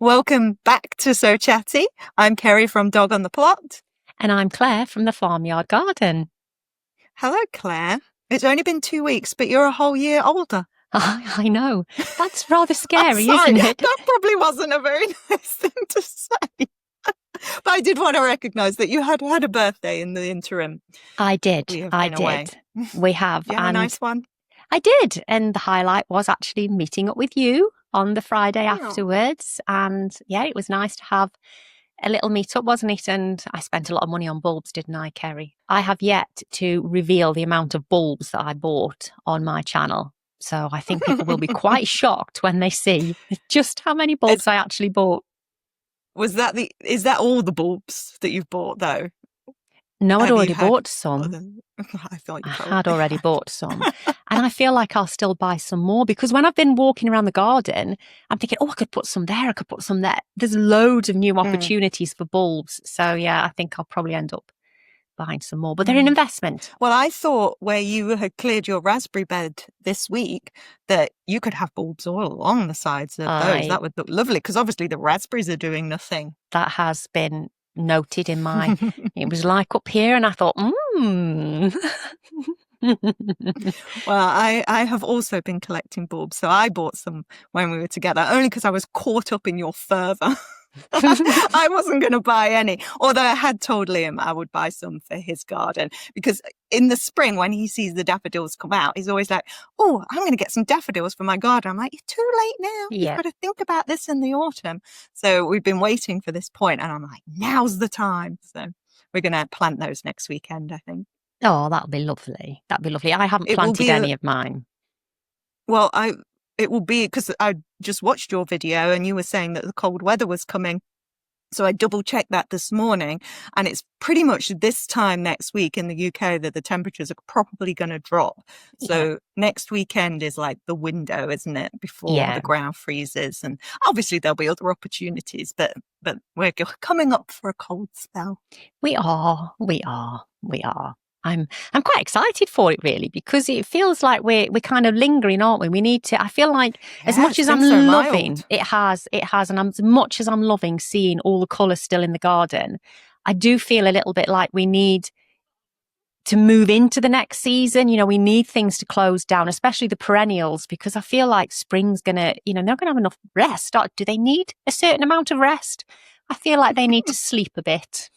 Welcome back to Sow Chatty. I'm Kerry from Dog on the Plot. And I'm Claire from the Farmyard Garden. Hello, Claire. It's only been 2 weeks, but you're a whole year older. I know. That's rather scary, Sorry, isn't it? that probably wasn't a very nice thing to say. But I did want to recognise that you had a birthday in the interim. I did. We have I been did. away. We have. You have a nice one? I did. And the highlight was actually meeting up with you on the Friday afterwards. And yeah, it was nice to have a little meet up, wasn't it? And I spent a lot of money on bulbs, didn't I, Kerry? I have yet to reveal the amount of bulbs that I bought on my channel. So I think people will be quite shocked when they see just how many bulbs I actually bought. Is that all the bulbs that you've bought though? No, I'd already bought some. I thought you had already bought some. And I feel like I'll still buy some more because when I've been walking around the garden, I'm thinking, I could put some there. I could put some there. There's loads of new opportunities for bulbs. So yeah, I think I'll probably end up buying some more, but they're an investment. Well, I thought where you had cleared your raspberry bed this week that you could have bulbs all along the sides of those. That would look lovely because obviously the raspberries are doing nothing. That has been noted in my, it was like up here and I thought, Well, I have also been collecting bulbs. So I bought some when we were together, only because I was caught up in your fervour. I wasn't going to buy any, although I had told Liam I would buy some for his garden because in the spring when he sees the daffodils come out, he's always like, I'm going to get some daffodils for my garden. I'm like, you're too late now. Yeah. You've got to think about this in the autumn. So we've been waiting for this point and I'm like, now's the time. So we're going to plant those next weekend, I think. Oh, that'll be lovely. That'll be lovely. I haven't planted any of mine. Well, it will be because I just watched your video and you were saying that the cold weather was coming. So I double checked that this morning and it's pretty much this time next week in the UK that the temperatures are probably going to drop. So next weekend is like the window, isn't it? Before the ground freezes. And obviously there'll be other opportunities, but we're coming up for a cold spell. We are. I'm quite excited for it really because it feels like we're kind of lingering, aren't we? We need to. I feel like as much as I'm loving it has, and as much as I'm loving seeing all the colour still in the garden, I do feel a little bit like we need to move into the next season. You know, we need things to close down, especially the perennials, because I feel like spring's gonna, they're not gonna have enough rest. Do they need a certain amount of rest? I feel like they need to sleep a bit.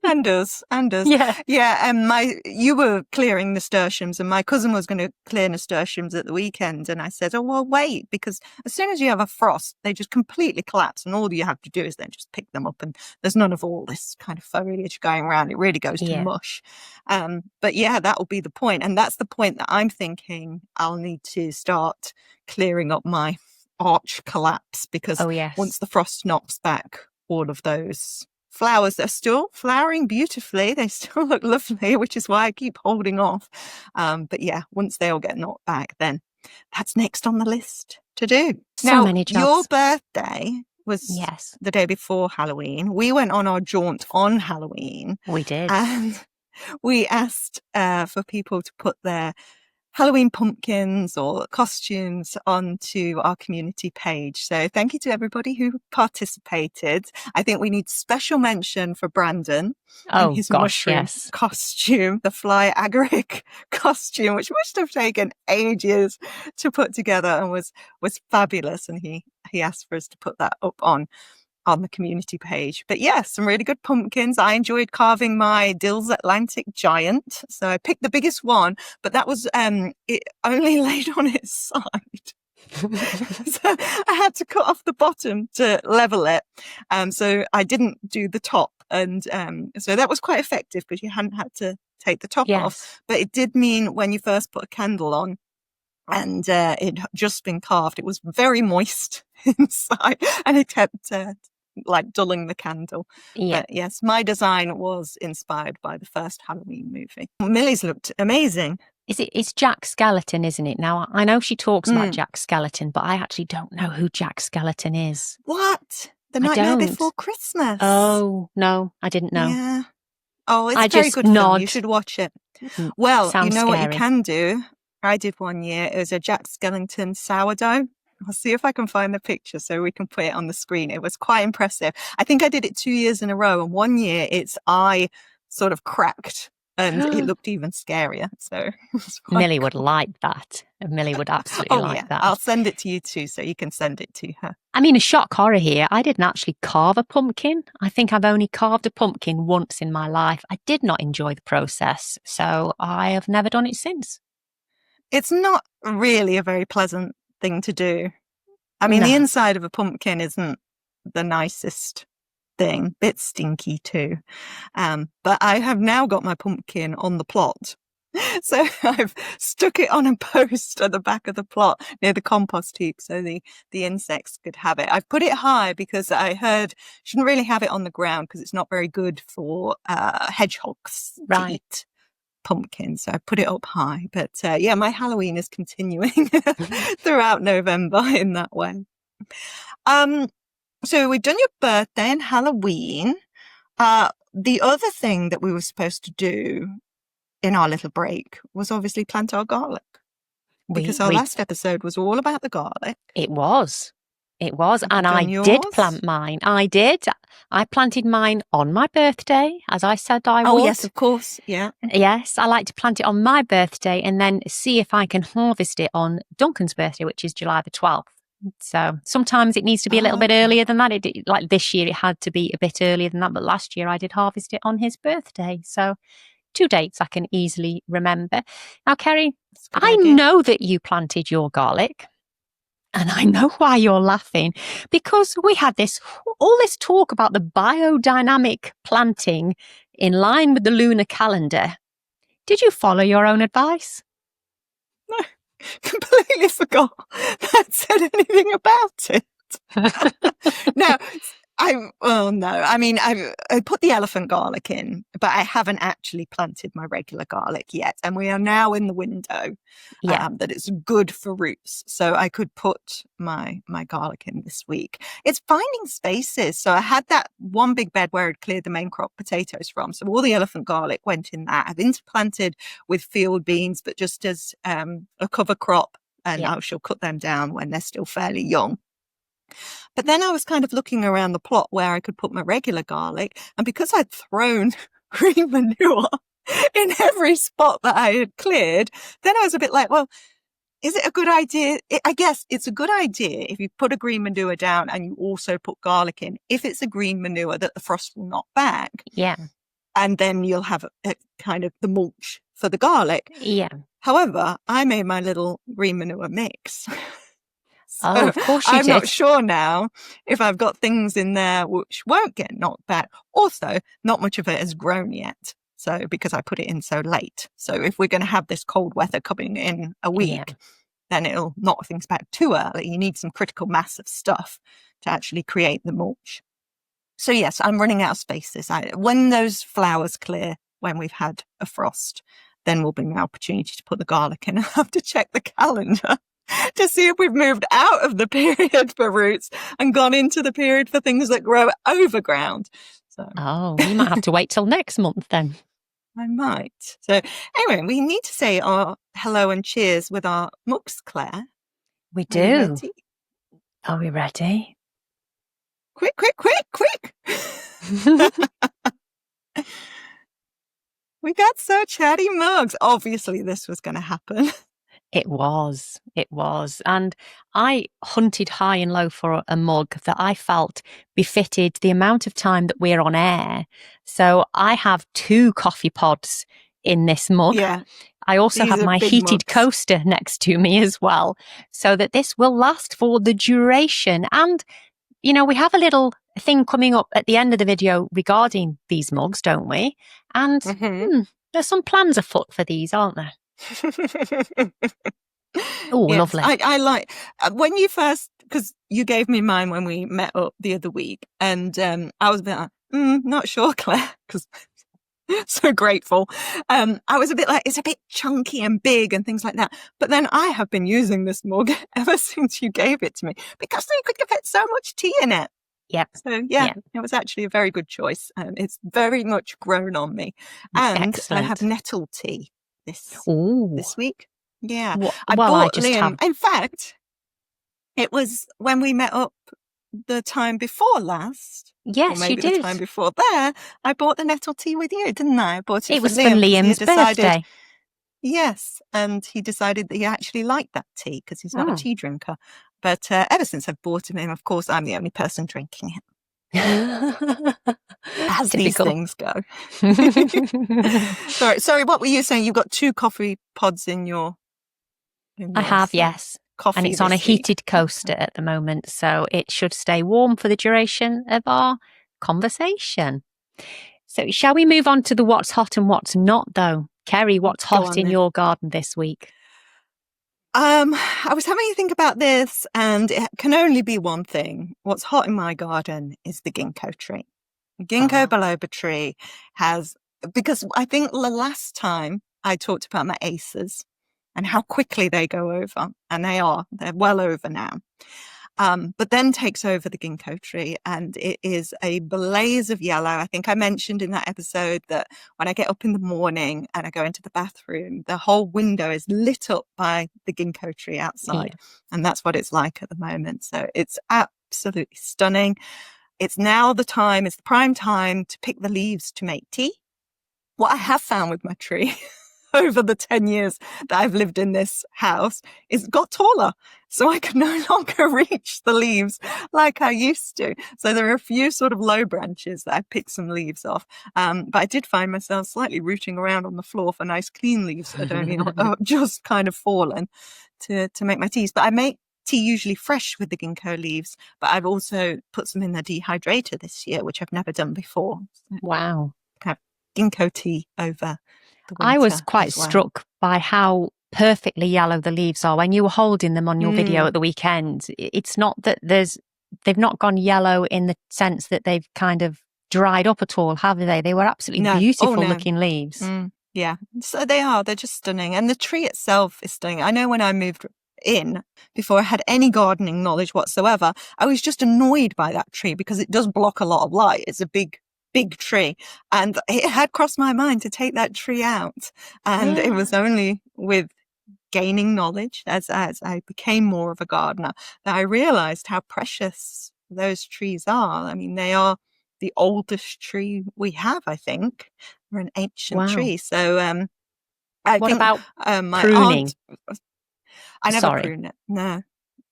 And us. You were clearing nasturtiums and my cousin was going to clear nasturtiums at the weekend and I said, well, wait, because as soon as you have a frost they just completely collapse and all you have to do is then just pick them up and there's none of all this kind of foliage going around. It really goes to mush. But yeah, that will be the point, and that's the point that I'm thinking I'll need to start clearing up my arch collapse because once the frost knocks back all of those flowers that are still flowering beautifully, they still look lovely, which is why I keep holding off. But yeah, once they all get knocked back, then that's next on the list to do. So many jobs. Your birthday was the day before Halloween. We went on our jaunt on Halloween. We did. And we asked for people to put their Halloween pumpkins or costumes onto our community page. So thank you to everybody who participated. I think we need special mention for Brandon and his mushroom costume, the fly agaric costume, which must have taken ages to put together and was fabulous. And he asked for us to put that up on the community page. But yeah, some really good pumpkins. I enjoyed carving my Dill's Atlantic Giant. So I picked the biggest one, but that was it only laid on its side. So I had to cut off the bottom to level it. So I didn't do the top. And so that was quite effective because you hadn't had to take the top off. But it did mean when you first put a candle on, and it had just been carved, it was very moist inside and it kept like dulling the candle. But yes, my design was inspired by the first Halloween movie. Millie's looked amazing. It's Jack Skellington, isn't it? Now, I know she talks about Jack Skellington, but I actually don't know who Jack Skellington is. What? The Nightmare Before Christmas? Oh, no, I didn't know. Yeah. Oh, it's very good film. You should watch it. Well, you know what you can do? I did one year. It was a Jack Skellington sourdough I'll see if I can find the picture so we can put it on the screen. It was quite impressive. I think I did it 2 years in a row, and one year its eye sort of cracked and it looked even scarier. So Millie would like that. Millie would absolutely like that. I'll send it to you too, so you can send it to her. I mean, a shock horror here. I didn't actually carve a pumpkin. I think I've only carved a pumpkin once in my life. I did not enjoy the process, so I have never done it since. It's not really a very pleasant thing to do. I mean, the inside of a pumpkin isn't the nicest thing. Bit stinky too. But I have now got my pumpkin on the plot. So I've stuck it on a post at the back of the plot near the compost heap so the insects could have it. I've put it high because I heard shouldn't really have it on the ground because it's not very good for hedgehogs to eat pumpkins. So I put it up high. But yeah, my Halloween is continuing throughout November in that way. So we've done your birthday and Halloween. The other thing that we were supposed to do in our little break was obviously plant our garlic. Because our last episode was all about the garlic. It was. And I did plant mine. I did. I planted mine on my birthday, as I said I would. Oh, yes, of course. Yeah. Yes, I like to plant it on my birthday and then see if I can harvest it on Duncan's birthday, which is July the 12th. So sometimes it needs to be a little bit earlier than that. Like this year, it had to be a bit earlier than that. But last year, I did harvest it on his birthday. So 2 dates I can easily remember. Now, Kerry, I know that you planted your garlic. And I know why you're laughing, because we had all this talk about the biodynamic planting in line with the lunar calendar. Did you follow your own advice? No, completely forgot that said anything about it. No. I mean, I put the elephant garlic in, but I haven't actually planted my regular garlic yet. And we are now in the window that it's good for roots. So I could put my garlic in this week. It's finding spaces. So I had that one big bed where I'd cleared the main crop potatoes from. So all the elephant garlic went in that. I've interplanted with field beans, but just as a cover crop. And I shall cut them down when they're still fairly young. But then I was kind of looking around the plot where I could put my regular garlic. And because I'd thrown green manure in every spot that I had cleared, then I was a bit like, well, is it a good idea? I guess it's a good idea if you put a green manure down and you also put garlic in, if it's a green manure that the frost will knock back. Yeah. And then you'll have a kind of the mulch for the garlic. Yeah. However, I made my little green manure mix. So of course you I'm did. not sure now if I've got things in there which won't get knocked back. Also, not much of it has grown yet. So because I put it in so late. So if we're going to have this cold weather coming in a week, then it'll knock things back too early. You need some critical mass of stuff to actually create the mulch. So yes, I'm running out of spaces. When those flowers clear, when we've had a frost, then will be my opportunity to put the garlic in. I'll have to check the calendar to see if we've moved out of the period for roots and gone into the period for things that grow over ground. So. Oh, you might have to wait till next month then. I might. So anyway, we need to say our hello and cheers with our mugs, Claire. We do. Are we ready? Quick, quick, quick, quick. We got Sow Chatty mugs. Obviously, this was going to happen. It was. And I hunted high and low for a mug that I felt befitted the amount of time that we're on air. So I have 2 coffee pods in this mug. Yeah. I also have my heated coaster next to me as well, so that this will last for the duration. And, you know, we have a little thing coming up at the end of the video regarding these mugs, don't we? And there's some plans afoot for these, aren't there? Oh, yes, lovely. I like when you first, because you gave me mine when we met up the other week, and I was a bit like, not sure, Claire, because so grateful. I was a bit like, it's a bit chunky and big and things like that. But then I have been using this mug ever since you gave it to me because you could fit so much tea in it. Yep. So it was actually a very good choice. It's very much grown on me. And excellent. I have nettle tea this week. Yeah. I just have. In fact, It was when we met up the time before last. Yes, or maybe you did. the time before there, I bought the nettle tea with you, didn't I? I bought it for was Liam. for Liam's birthday. Yes, and he decided that he actually liked that tea because he's not a tea drinker. But ever since I've bought him, of course, I'm the only person drinking it. As these things go. Sorry, what were you saying? You've got 2 coffee pods in your I have, yes. Coffee and it's on a heated coaster at the moment, so it should stay warm for the duration of our conversation. So shall we move on to the what's hot and what's not, though? Kerry, what's hot in your garden this week? I was having a think about this, and it can only be one thing. What's hot in my garden is the ginkgo tree. The ginkgo biloba tree because I think the last time I talked about my aces and how quickly they go over, and they're well over now. But then takes over the ginkgo tree, and it is a blaze of yellow. I think I mentioned in that episode that when I get up in the morning and I go into the bathroom, the whole window is lit up by the ginkgo tree outside. Yeah. And that's what it's like at the moment. So it's absolutely stunning. It's now it's the prime time to pick the leaves to make tea. What I have found with my tree over the 10 years that I've lived in this house is it got taller. So I can no longer reach the leaves like I used to. So there are a few sort of low branches that I picked some leaves off. But I did find myself slightly rooting around on the floor for nice clean leaves that had only just kind of fallen to make my teas. But I make tea usually fresh with the ginkgo leaves, but I've also put some in the dehydrator this year, which I've never done before. So wow. Kind of ginkgo tea over the winter. I was quite struck by how perfectly yellow the leaves are when you were holding them on your video at the weekend. It's not that they've not gone yellow in the sense that they've kind of dried up at all, have they? They were absolutely beautiful looking leaves. Yeah, so they're just stunning. And the tree itself is stunning. I know when I moved in, before I had any gardening knowledge whatsoever, I was just annoyed by that tree because it does block a lot of light. It's a big tree, and it had crossed my mind to take that tree out. And it was only with gaining knowledge as I became more of a gardener that I realized how precious those trees are. I mean, they are the oldest tree we have, I think. They're an ancient tree. So what about my pruning? Aunt, I never prune it. No,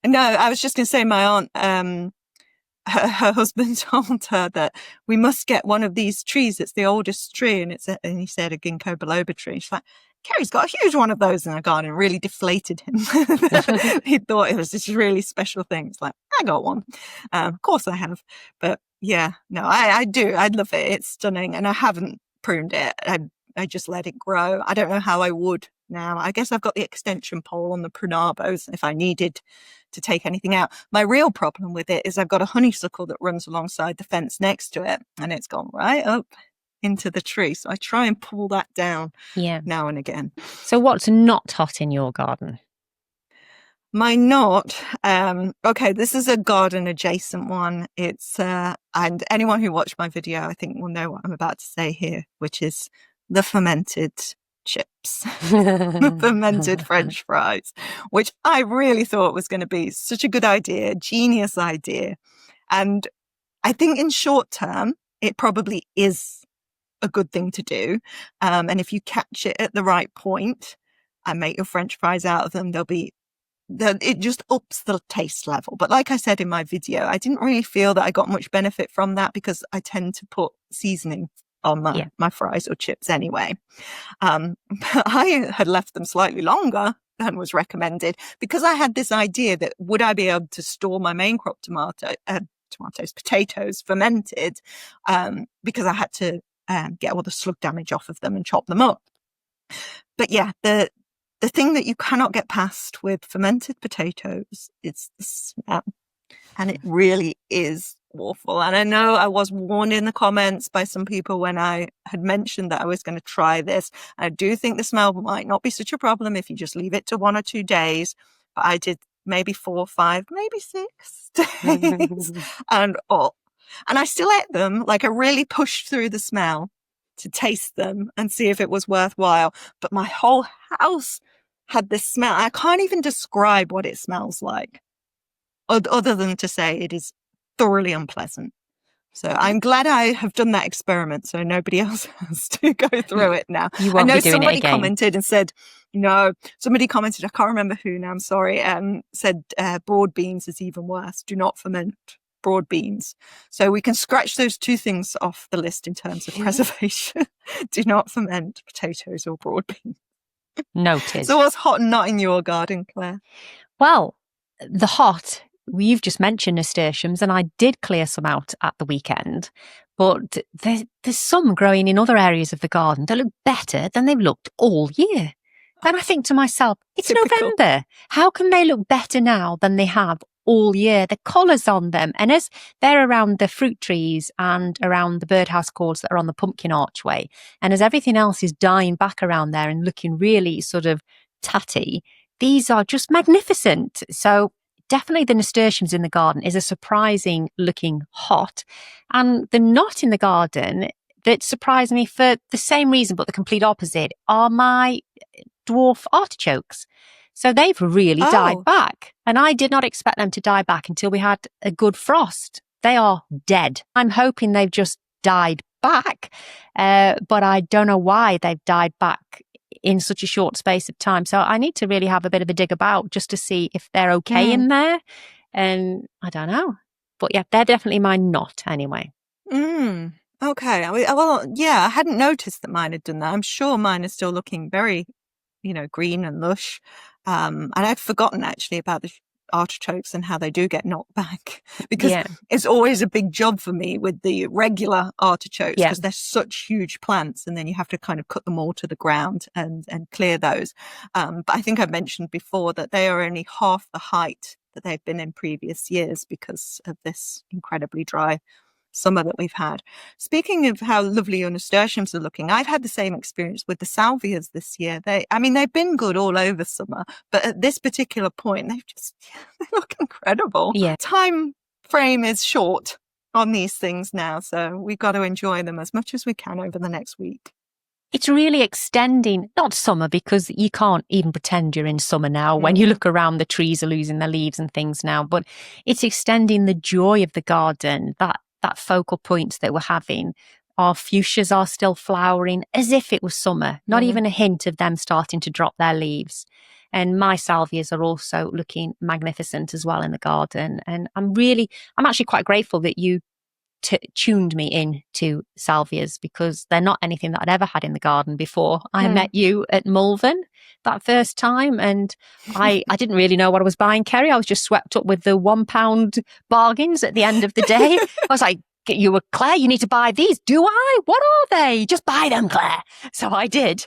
I was just going to say my aunt, her husband told her that we must get one of these trees. It's the oldest tree. And he said a ginkgo biloba tree. She's like, Kerry's got a huge one of those in her garden. It really deflated him. He thought it was this really special thing. It's like, I got one. Of course I have. But yeah, no, I do. I love it. It's stunning. And I haven't pruned it. I just let it grow. I don't know how I would now. I guess I've got the extension pole on the prunabos if I needed to take anything out. My real problem with it is I've got a honeysuckle that runs alongside the fence next to it, and it's gone right up into the tree. So I try and pull that down now and again. So what's not hot in your garden? My not, okay, this is a garden adjacent one. It's, and anyone who watched my video, I think will know what I'm about to say here, which is the fermented chips, the fermented French fries, which I really thought was going to be such a good idea, genius idea. And I think in short term, it probably is a good thing to do. And if you catch it at the right point and make your French fries out of them, it just ups the taste level. But like I said in my video, I didn't really feel that I got much benefit from that because I tend to put seasoning on my fries or chips anyway. But I had left them slightly longer than was recommended because I had this idea that would I be able to store my main crop potatoes fermented, because I had to get all the slug damage off of them and chop them up. But yeah, the thing that you cannot get past with fermented potatoes is the smell. And it really is awful. And I know I was warned in the comments by some people when I had mentioned that I was going to try this. I do think the smell might not be such a problem if you just leave it to 1 or 2 days. But I did maybe 4, 5, maybe 6 days. And I still ate them. Like I really pushed through the smell to taste them and see if it was worthwhile. But my whole house had this smell. I can't even describe what it smells like. other than to say it is thoroughly unpleasant. So I'm glad I have done that experiment so nobody else has to go through it now. You won't be doing somebody it again. Commented and said, no, somebody commented, I can't remember who now, I'm sorry, said broad beans is even worse. Do not ferment broad beans. So we can scratch those two things off the list in terms of preservation. Do not ferment potatoes or broad beans. Noted. So what's hot and not in your garden, Claire? Well, the hot, you've just mentioned nasturtiums, and I did clear some out at the weekend, but there's some growing in other areas of the garden that look better than they've looked all year. And I think to myself, it's Typical. November. How can they look better now than they have all year? The colours on them. And as they're around the fruit trees and around the birdhouse gourds that are on the pumpkin archway, and as everything else is dying back around there and looking really sort of tatty, these are just magnificent. So definitely the nasturtiums in the garden is a surprising looking hot. And the not in the garden that surprised me for the same reason, but the complete opposite, are my dwarf artichokes. So they've really died back. And I did not expect them to die back until we had a good frost. They are dead. I'm hoping they've just died back, but I don't know why they've died back in such a short space of time. So I need to really have a bit of a dig about just to see if they're okay in there. And I don't know. But yeah, they're definitely mine not anyway. Okay. Well, yeah, I hadn't noticed that mine had done that. I'm sure mine is still looking very, green and lush. And I'd forgotten actually about the artichokes and how they do get knocked back, because it's always a big job for me with the regular artichokes, because they're such huge plants, and then you have to kind of cut them all to the ground and clear those. But I think I mentioned before that they are only half the height that they've been in previous years because of this incredibly dry summer that we've had. Speaking of how lovely your nasturtiums are looking, I've had the same experience with the salvias this year. They've been good all over summer, but at this particular point, they look incredible. Yeah. Time frame is short on these things now, so we've got to enjoy them as much as we can over the next week. It's really extending, not summer, because you can't even pretend you're in summer now. When you look around, the trees are losing their leaves and things now, but it's extending the joy of the garden, that focal point that we're having. Our fuchsias are still flowering as if it was summer, not even a hint of them starting to drop their leaves. And my salvias are also looking magnificent as well in the garden. And I'm actually quite grateful that you tuned me in to salvias, because they're not anything that I'd ever had in the garden before. I met you at Malvern that first time, and I didn't really know what I was buying, Kerry. I was just swept up with the £1 bargains at the end of the day. I was like, you were, Claire, you need to buy these. Do I? What are they? Just buy them, Claire. So I did.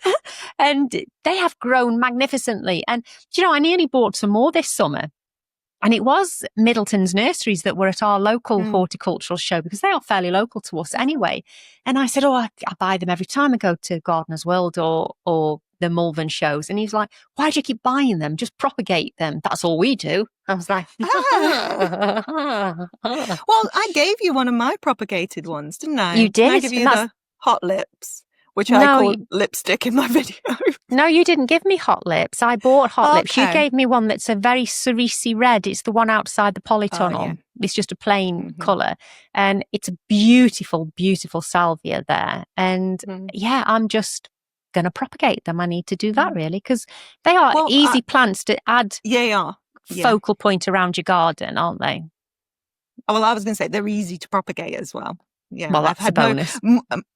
And they have grown magnificently. And, I nearly bought some more this summer. And it was Middleton's Nurseries that were at our local horticultural show, because they are fairly local to us anyway. And I said, I buy them every time I go to Gardener's World or the Malvern shows. And he's like, why do you keep buying them? Just propagate them. That's all we do. I was like, Well, I gave you one of my propagated ones, didn't I? You did. I give you the hot lips, which I call lipstick in my video. No, you didn't give me hot lips. I bought hot lips. You gave me one that's a very cerise red. It's the one outside the polytunnel. Yeah. It's just a plain colour. And it's a beautiful, beautiful salvia there. And I'm just going to propagate them. I need to do that really, because they are easy plants to add focal point around your garden, aren't they? Well, I was going to say they're easy to propagate as well. Yeah, well, that's a bonus.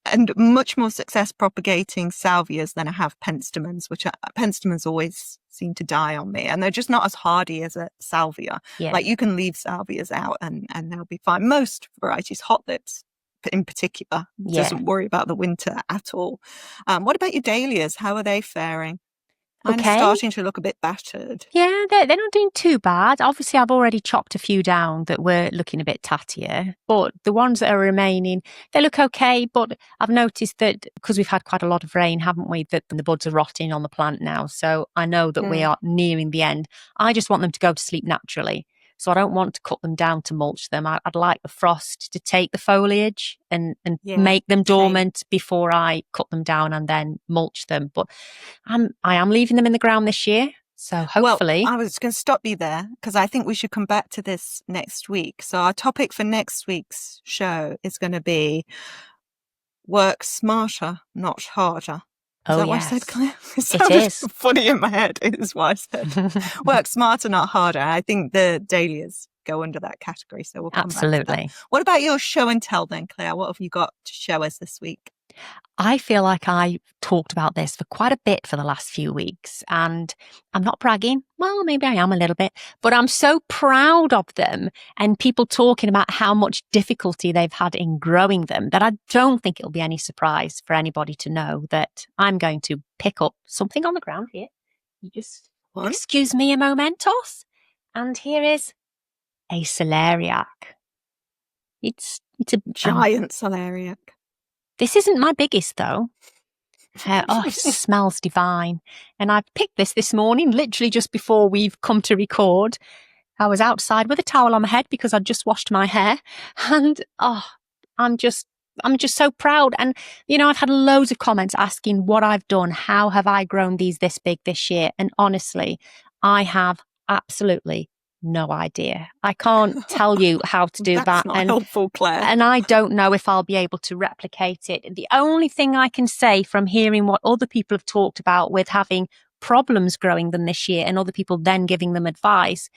And much more success propagating salvias than I have penstemons, which penstemons always seem to die on me, and they're just not as hardy as a salvia. Yeah. Like you can leave salvias out and they'll be fine. Most varieties, hot lips in particular, doesn't worry about the winter at all. What about your dahlias? How are they faring? I'm starting to look a bit battered. Yeah, they're not doing too bad. Obviously, I've already chopped a few down that were looking a bit tattier, but the ones that are remaining, they look okay. But I've noticed that because we've had quite a lot of rain, haven't we, that the buds are rotting on the plant now. So I know that we are nearing the end. I just want them to go to sleep naturally. So I don't want to cut them down to mulch them. I'd like the frost to take the foliage and make them dormant before I cut them down and then mulch them. But I am leaving them in the ground this year. So hopefully... Well, I was going to stop you there because I think we should come back to this next week. So our topic for next week's show is going to be work smarter, not harder. Is that what I said, Claire? It sounded funny in my head. It is what I said. Work smarter, not harder. I think the dahlias go under that category. So we'll come back to that. What about your show and tell then, Claire? What have you got to show us this week? I feel like I talked about this for quite a bit for the last few weeks, and I'm not bragging. Well, maybe I am a little bit, but I'm so proud of them and people talking about how much difficulty they've had in growing them that I don't think it'll be any surprise for anybody to know that I'm going to pick up something on the ground here. You just excuse me a momentos. And here is a celeriac. It's a giant celeriac. This isn't my biggest, though. It smells divine. And I picked this morning, literally just before we've come to record. I was outside with a towel on my head because I'd just washed my hair. And, I'm just so proud. And, I've had loads of comments asking what I've done. How have I grown these this big this year? And honestly, I have absolutely no idea. I can't tell you how to do that. That's not helpful, Claire. And I don't know if I'll be able to replicate it. The only thing I can say from hearing what other people have talked about with having problems growing them this year and other people then giving them advice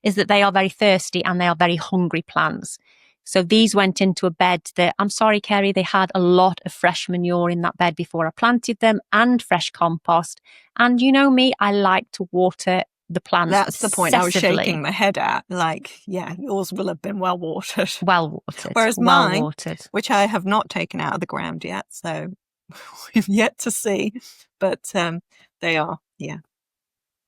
is that they are very thirsty and they are very hungry plants. So these went into a bed that, I'm sorry, Kerry, they had a lot of fresh manure in that bed before I planted them and fresh compost. And you know me, I like to water the plants. That's the point I was shaking my head at. Yours will have been well watered. Well watered. Whereas mine, which I have not taken out of the ground yet, so we've yet to see. But they are,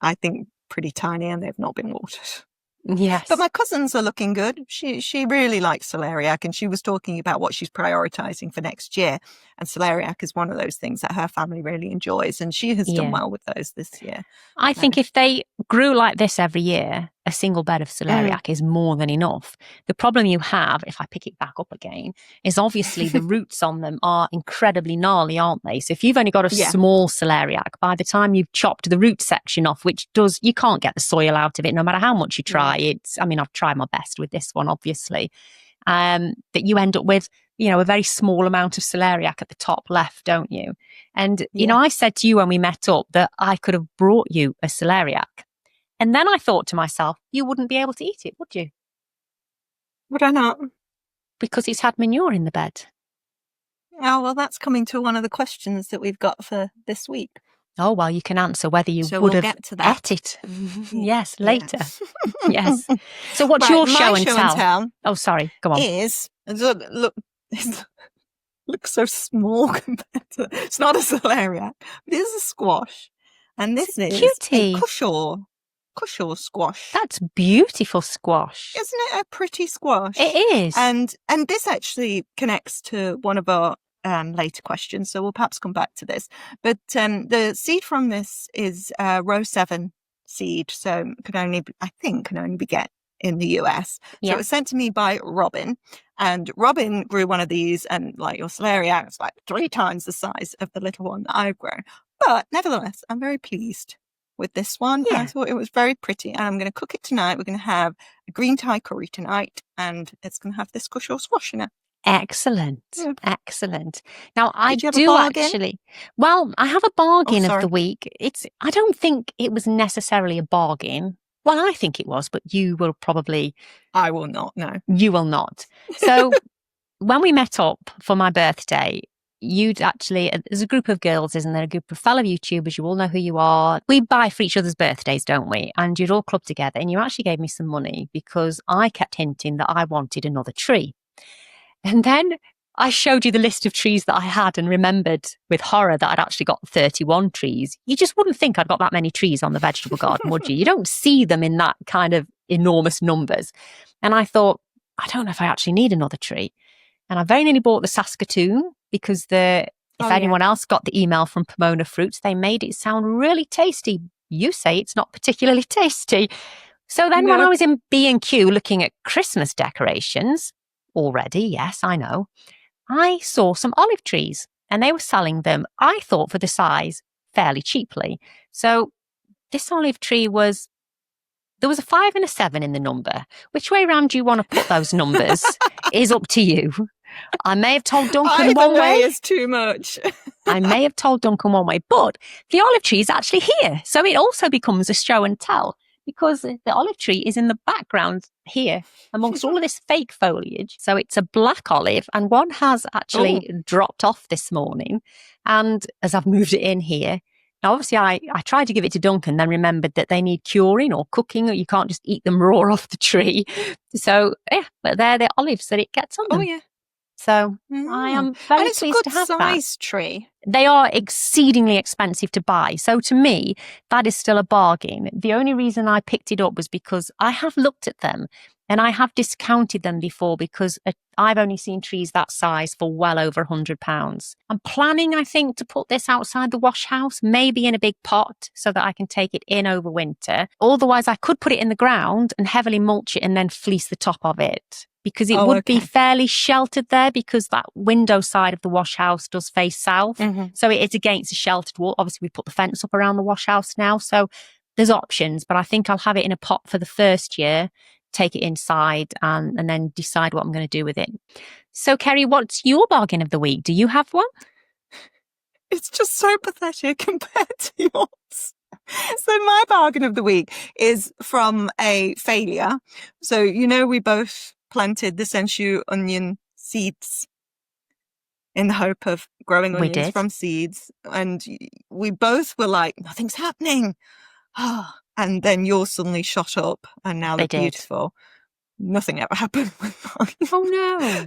I think pretty tiny and they've not been watered. Yes. But my cousins are looking good. She really likes celeriac and she was talking about what she's prioritizing for next year. And celeriac is one of those things that her family really enjoys. And she has done well with those this year. I think if they grew like this every year, a single bed of celeriac is more than enough. The problem you have, if I pick it back up again, is obviously the roots on them are incredibly gnarly, aren't they? So if you've only got a small celeriac, by the time you've chopped the root section off, you can't get the soil out of it no matter how much you try. I've tried my best with this one, obviously, that you end up with, a very small amount of celeriac at the top left, don't you? And, I said to you when we met up that I could have brought you a celeriac. And then I thought to myself, you wouldn't be able to eat it, would you? Would I not? Because it's had manure in the bed. Oh, well, that's coming to one of the questions that we've got for this week. Oh, well, you can answer whether you would have ate it. Yes, later. Yes. So what's your show and tell? Oh, sorry. Go on. Looks so small compared to... It's not a celeriac, but it is a squash. And this is cutie. A Cushaw squash. That's beautiful squash. Isn't it a pretty squash? It is. And this actually connects to one of our later questions, so we'll perhaps come back to this. But the seed from this is row 7 seed, so can only be get in the US. So it was sent to me by Robin, and Robin grew one of these, and like your celeriac, it's like 3 times the size of the little one that I've grown. But nevertheless, I'm very pleased with this one. I thought it was very pretty, and I'm going to cook it tonight. We're going to have a green Thai curry tonight, and it's going to have this Cushaw squash in it. Excellent. Excellent. Now, I have a bargain of the week. I don't think it was necessarily a bargain. Well, I think it was, but you will probably... I will not, no. You will not. So when we met up for my birthday, there's a group of girls, isn't there? A group of fellow YouTubers. You all know who you are. We buy for each other's birthdays, don't we? And you'd all club together, and you actually gave me some money because I kept hinting that I wanted another tree. And then I showed you the list of trees that I had and remembered with horror that I'd actually got 31 trees. You just wouldn't think I'd got that many trees on the vegetable garden, would you? You don't see them in that kind of enormous numbers. And I thought, I don't know if I actually need another tree. And I very nearly bought the Saskatoon because anyone else got the email from Pomona Fruits, they made it sound really tasty. You say it's not particularly tasty. So then when I was in B&Q looking at Christmas decorations, already, yes, I know, I saw some olive trees and they were selling them, I thought, for the size fairly cheaply. So This olive tree there was a 5 and a 7 in the number. Which way round do you want to put those numbers is up to you. I may have told Duncan Either one way. is too much. I may have told Duncan one way, but the olive tree is actually here. So it also becomes a show and tell because the olive tree is in the background here amongst all of this fake foliage. So it's a black olive and one has actually dropped off this morning. And as I've moved it in here, now obviously I tried to give it to Duncan, then remembered that they need curing or cooking, or you can't just eat them raw off the tree. So yeah, but they're the olives that it gets on them. Oh yeah. So I am very pleased to have that. And it's a good size tree. They are exceedingly expensive to buy. So to me, that is still a bargain. The only reason I picked it up was because I have looked at them and I have discounted them before because I've only seen trees that size for well over £100. I'm planning, I think, to put this outside the wash house, maybe in a big pot so that I can take it in over winter. Otherwise, I could put it in the ground and heavily mulch it and then fleece the top of it. Because it would be fairly sheltered there because that window side of the wash house does face south. Mm-hmm. So it is against a sheltered wall. Obviously, we put the fence up around the wash house now. So there's options, but I think I'll have it in a pot for the first year, take it inside and then decide what I'm going to do with it. So, Kerry, what's your bargain of the week? Do you have one? It's just so pathetic compared to yours. So my bargain of the week is from a failure. So, we both planted the sensu onion seeds in the hope of growing onions from seeds. And we both were like, nothing's happening. And then yours suddenly shot up and now they're beautiful. Nothing ever happened with mine. Oh no.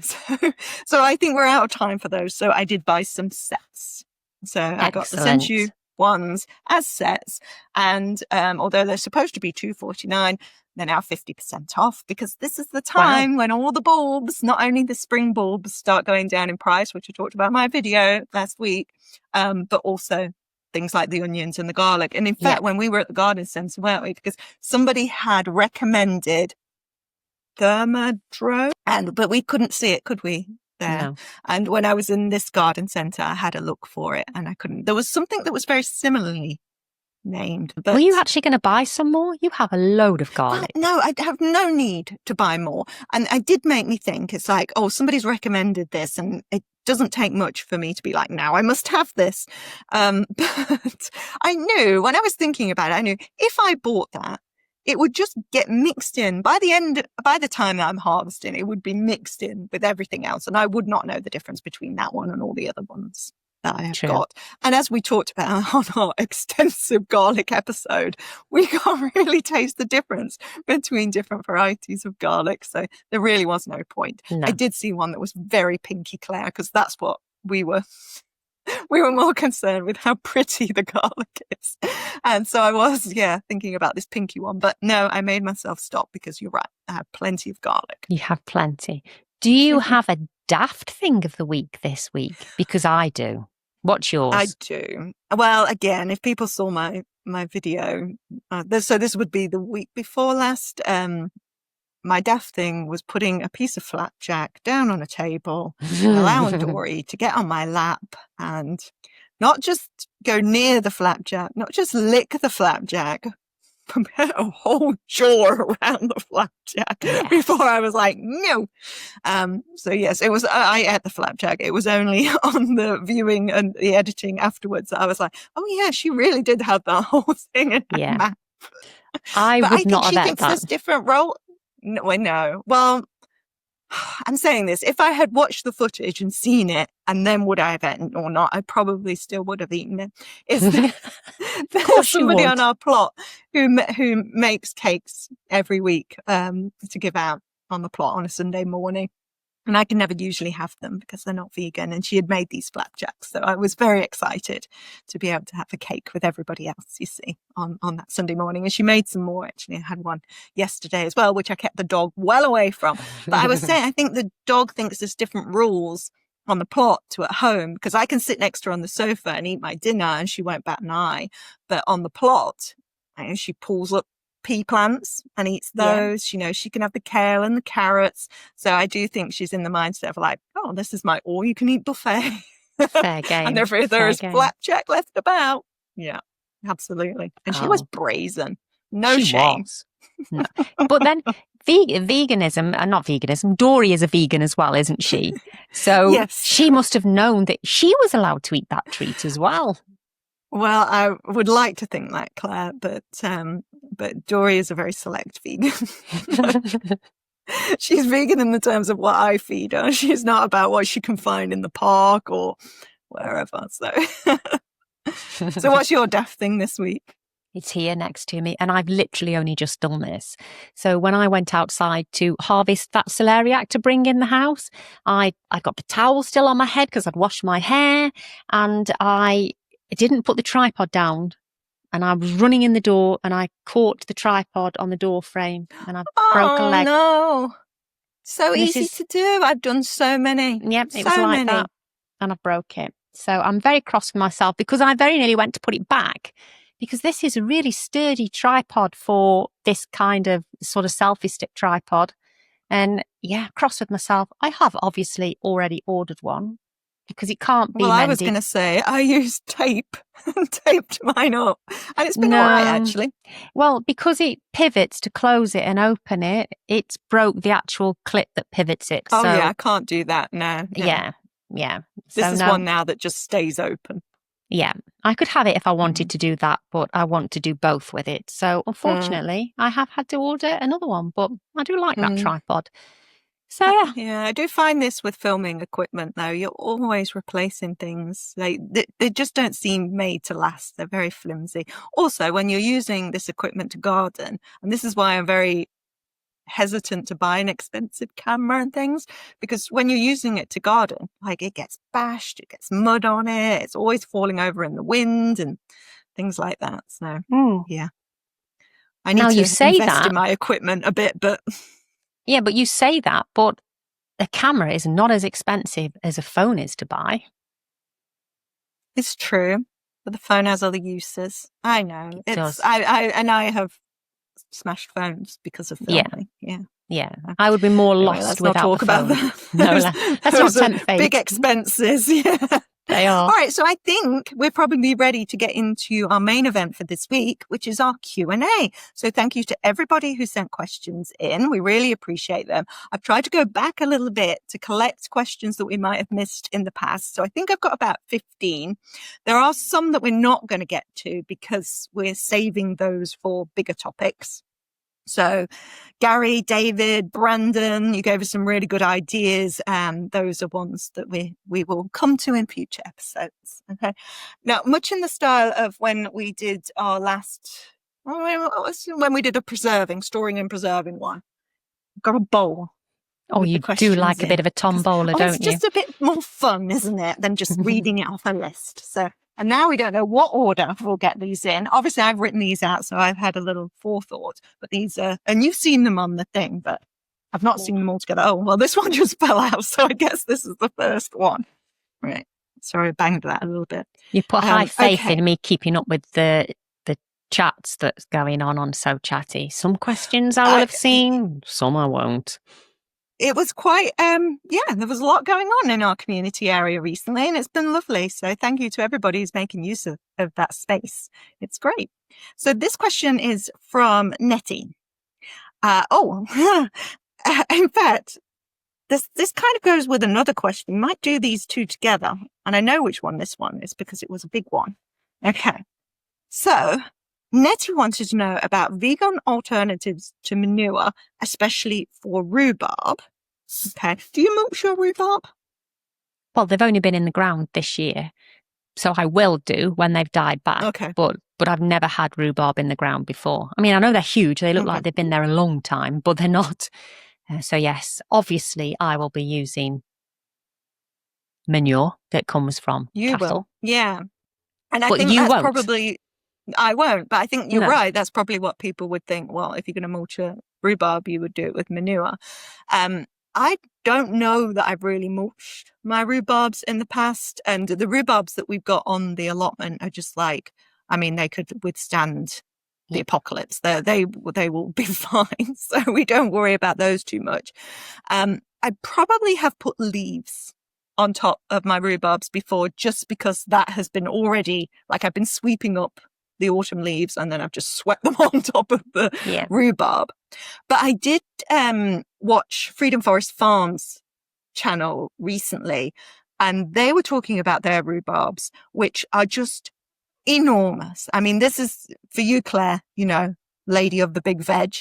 So I think we're out of time for those. So I did buy some sets. So I got the sensu ones as sets. And although they're supposed to be $2.49, they're now 50% off because this is the time when all the bulbs, not only the spring bulbs, start going down in price, which I talked about in my video last week, but also things like the onions and the garlic. And in fact, when we were at the garden centre, weren't we? Because somebody had recommended Thermadro, but we couldn't see it, could we? There. No. And when I was in this garden centre, I had a look for it and I couldn't. There was something that was very similarly named. But were you actually going to buy some more? You have a load of garlic. No, I have no need to buy more. And it did make me think, it's like, somebody's recommended this and it doesn't take much for me to be like, now I must have this. But I knew when I was thinking about it, I knew if I bought that, it would just get mixed in by the time that I'm harvesting, it would be mixed in with everything else. And I would not know the difference between that one and all the other ones that I have got. And as we talked about on our extensive garlic episode, we can't really taste the difference between different varieties of garlic. So there really was no point. No. I did see one that was very pinky Clare because that's what we were more concerned with, how pretty the garlic is. And so I was, thinking about this pinky one. But no, I made myself stop because you're right. I have plenty of garlic. You have plenty. Do you have a daft thing of the week this week? Because I do. What's yours? I do. Well, again, if people saw my video, so this would be the week before last. My daft thing was putting a piece of flapjack down on a table, allowing Dory to get on my lap and not just go near the flapjack, not just lick the flapjack, but a whole jaw around the flapjack before I was like, no. So yes, it was, I ate the flapjack. It was only on the viewing and the editing afterwards that I was like, oh yeah, she really did have that whole thing in her mouth. I would not have that. She thinks there's different role. No. Well, I'm saying this. If I had watched the footage and seen it, and then would I have eaten or not, I probably still would have eaten it. There's somebody on our plot who makes cakes every week to give out on the plot on a Sunday morning. And I can never usually have them because they're not vegan. And she had made these flapjacks. So I was very excited to be able to have a cake with everybody else, you see, on that Sunday morning. And she made some more, actually. I had one yesterday as well, which I kept the dog well away from. But I was saying, I think the dog thinks there's different rules on the plot to at home because I can sit next to her on the sofa and eat my dinner and she won't bat an eye. But on the plot, she pulls up pea plants and eats those. She knows she can have the kale and the carrots. So I do think she's in the mindset of like, oh, this is my all-you-can-eat buffet. Fair game. And if there is flapjack left about, absolutely. And she was brazen. No she shame. Was. No. But then veganism, not veganism, Dory is a vegan as well, isn't she? So yes. She must have known that she was allowed to eat that treat as well. Well, I would like to think that, Claire, but Dory is a very select vegan. She's vegan in the terms of what I feed her. She's not about what she can find in the park or wherever. So what's your Daft thing this week? It's here next to me, and I've literally only just done this. So when I went outside to harvest that celeriac to bring in the house, I got the towel still on my head because I'd washed my hair, and I didn't put the tripod down. And I was running in the door, and I caught the tripod on the door frame, and I broke a leg. Oh no! So easy to do. I've done so many. Yep, it was like that, and I broke it. So I'm very cross with myself because I very nearly went to put it back, because this is a really sturdy tripod for this kind of sort of selfie stick tripod. And yeah, cross with myself. I have obviously already ordered one because it can't be mended. I was going to say, I used tape and taped mine up. And it's been all right, actually. Well, because it pivots to close it and open it, it's broke the actual clip that pivots it. Oh, yeah, I can't do that now. Yeah. This is one now that just stays open. Yeah, I could have it if I wanted to do that, but I want to do both with it. So unfortunately, I have had to order another one, but I do like that tripod. So yeah, I do find this with filming equipment though. You're always replacing things. They just don't seem made to last. They're very flimsy. Also, when you're using this equipment to garden, and this is why I'm very hesitant to buy an expensive camera and things, because when you're using it to garden, like it gets bashed, it gets mud on it, it's always falling over in the wind and things like that. So yeah, I need to invest in my equipment a bit, but yeah, but you say that, but a camera is not as expensive as a phone is to buy. It's true, but the phone has other uses. I know it does. I have smashed phones because of filming. Yeah. I would be more lost without talk the phone. About that. No, let's not tempt fate. Big expenses. Yeah. They are. All right, so I think we're probably ready to get into our main event for this week, which is our Q&A. So thank you to everybody who sent questions in. We really appreciate them. I've tried to go back a little bit to collect questions that we might have missed in the past. So I think I've got about 15. There are some that we're not going to get to because we're saving those for bigger topics. So Gary, David, Brandon, you gave us some really good ideas, and those are ones that we will come to in future episodes. Okay. Now, much in the style of when we did our last, when we did a storing and preserving one, got a bowl. Oh, you do like a bit of a tombola, don't you? It's just a bit more fun, isn't it, than just reading it off a list. So, and now we don't know what order we'll get these in. Obviously, I've written these out, so I've had a little forethought. But these are, and you've seen them on the thing, but I've not seen them all together. Oh, well, this one just fell out, so I guess this is the first one. Right. Sorry, I banged that a little bit. You put high faith in me keeping up with the chats that's going on Sow Chatty. Some questions I will have seen, some I won't. It was quite, there was a lot going on in our community area recently, and it's been lovely. So thank you to everybody who's making use of that space. It's great. So this question is from Nettie. In fact, this kind of goes with another question. We might do these two together. And I know which one this one is because it was a big one. Okay. So Nettie wanted to know about vegan alternatives to manure, especially for rhubarb. Okay. Do you mulch your rhubarb? Well, they've only been in the ground this year, so I will do when they've died back. Okay. But I've never had rhubarb in the ground before. I mean, I know they're huge. They look like they've been there a long time, but they're not. So yes, obviously I will be using manure that comes from cattle. Will. Yeah. And I think that's probably... I won't, but I think you're right. That's probably what people would think. Well, if you're going to mulch a rhubarb, you would do it with manure. I don't know that I've really mulched my rhubarbs in the past. And the rhubarbs that we've got on the allotment are just like, I mean, they could withstand the apocalypse. They will be fine. So we don't worry about those too much. I probably have put leaves on top of my rhubarbs before, just because that has been already, like, I've been sweeping up the autumn leaves and then I've just swept them on top of the rhubarb. But I did watch Freedom Forest Farms channel recently, and they were talking about their rhubarbs, which are just enormous. I mean, this is for you, Claire, you know, lady of the big veg.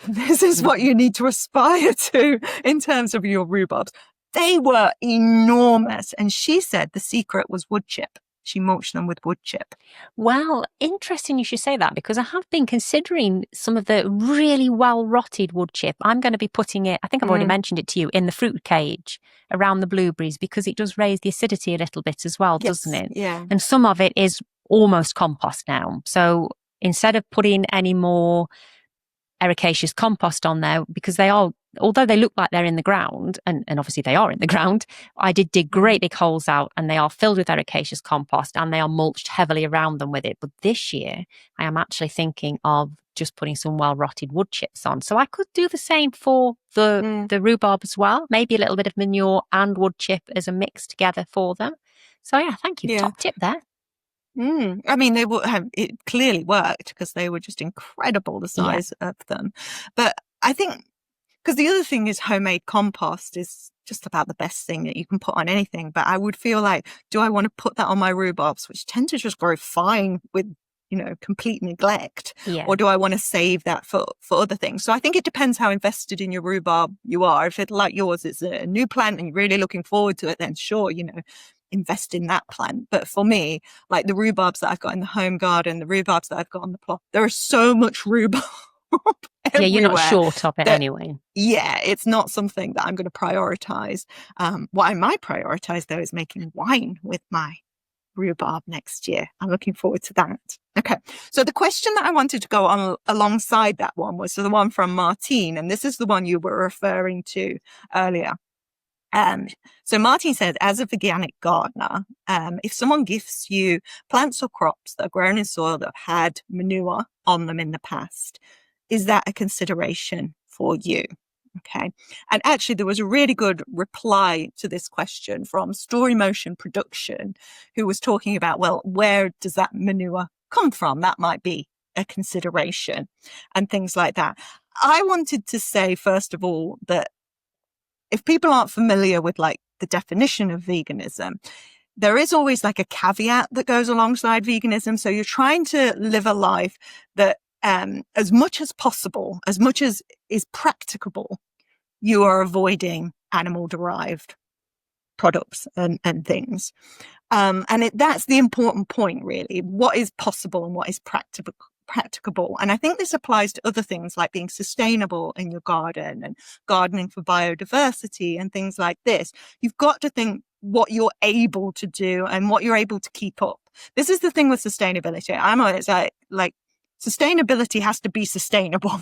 This is what you need to aspire to in terms of your rhubarbs. They were enormous. And she said the secret was wood chip. She mulched them with wood chip. Well, interesting you should say that, because I have been considering some of the really well-rotted wood chip. I'm going to be putting it, I think I've already mentioned it to you, in the fruit cage around the blueberries, because it does raise the acidity a little bit as well, doesn't it? Yeah. And some of it is almost compost now. So instead of putting any more ericaceous compost on there, because they are, although they look like they're in the ground, and obviously they are in the ground, I did dig great big holes out and they are filled with ericaceous compost and they are mulched heavily around them with it. But this year I am actually thinking of just putting some well-rotted wood chips on. So I could do the same for the rhubarb as well. Maybe a little bit of manure and wood chip as a mix together for them. So yeah, thank you. Top tip there. I mean, it clearly worked because they were just incredible, the size of them. But I think, because the other thing is homemade compost is just about the best thing that you can put on anything. But I would feel like, do I want to put that on my rhubarbs, which tend to just grow fine with, you know, complete neglect? Or do I want to save that for other things? So I think it depends how invested in your rhubarb you are. If it, like yours, is a new plant and you're really looking forward to it, then sure, you know, invest in that plant. But for me, like the rhubarbs that I've got in the home garden, the rhubarbs that I've got on the plot, there is so much rhubarb Yeah, you're not short of it anyway. Yeah, it's not something that I'm going to prioritize. What I might prioritize, though, is making wine with my rhubarb next year. I'm looking forward to that. Okay, so the question that I wanted to go on alongside that one was the one from Martine, and this is the one you were referring to earlier. So Martin says, as a veganic gardener, if someone gifts you plants or crops that are grown in soil that have had manure on them in the past, is that a consideration for you? Okay. And actually, there was a really good reply to this question from Story Motion Production, who was talking about, well, where does that manure come from? That might be a consideration and things like that. I wanted to say, first of all, that if people aren't familiar with like the definition of veganism, there is always like a caveat that goes alongside veganism. So you're trying to live a life that as much as possible, as much as is practicable, you are avoiding animal derived products and things. And that's the important point, really. What is possible and what is practicable. And I think this applies to other things like being sustainable in your garden and gardening for biodiversity and things like this. You've got to think what you're able to do and what you're able to keep up. This is the thing with sustainability. I'm always like sustainability has to be sustainable.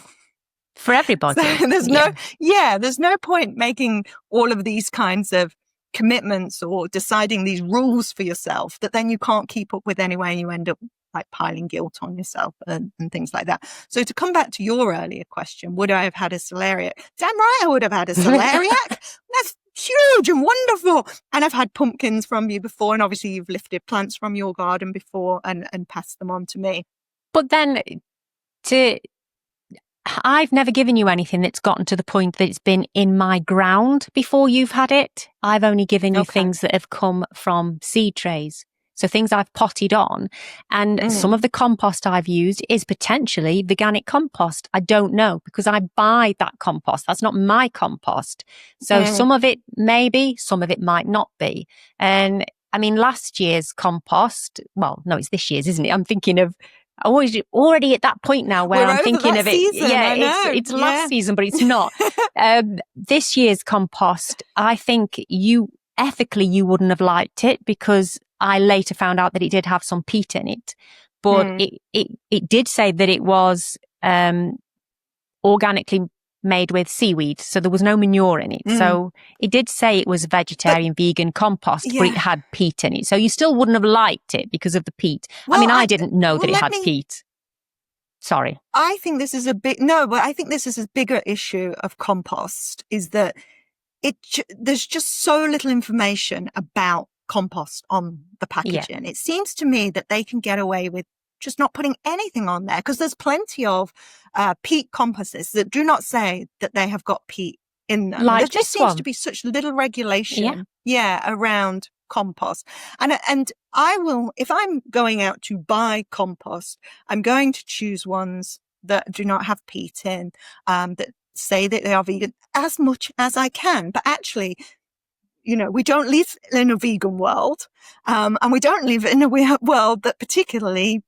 For everybody. So there's no point making all of these kinds of commitments or deciding these rules for yourself that then you can't keep up with anyway, and you end up like piling guilt on yourself and things like that. So to come back to your earlier question, would I have had a celeriac? Damn right I would have had a celeriac. That's huge and wonderful. And I've had pumpkins from you before, and obviously you've lifted plants from your garden before and passed them on to me. But then I've never given you anything that's gotten to the point that it's been in my ground before you've had it. I've only given you things that have come from seed trays. So things I've potted on, and some of the compost I've used is potentially veganic compost. I don't know, because I buy that compost. That's not my compost. So some of it may be, some of it might not be. And I mean, last year's compost, well, no, it's this year's, isn't it? I'm thinking of, already at that point now where I'm thinking of it. Season, it's last season, but it's not. This year's compost, I think ethically you wouldn't have liked it, because I later found out that it did have some peat in it, but it did say that it was organically made with seaweed, so there was no manure in it. So it did say it was vegetarian, vegan compost, but it had peat in it. So you still wouldn't have liked it because of the peat. Well, I mean, I didn't know that it had peat. Sorry. I think this is I think this is a bigger issue of compost, is that there's just so little information about compost on the packaging. It seems to me that they can get away with just not putting anything on there, because there's plenty of peat composts that do not say that they have got peat in them. Like there just this seems one. to be such little regulation, around compost. And I will, if I'm going out to buy compost, I'm going to choose ones that do not have peat in, that say that they are vegan as much as I can. But actually, we don't live in a vegan world, and we don't live in a world that particularly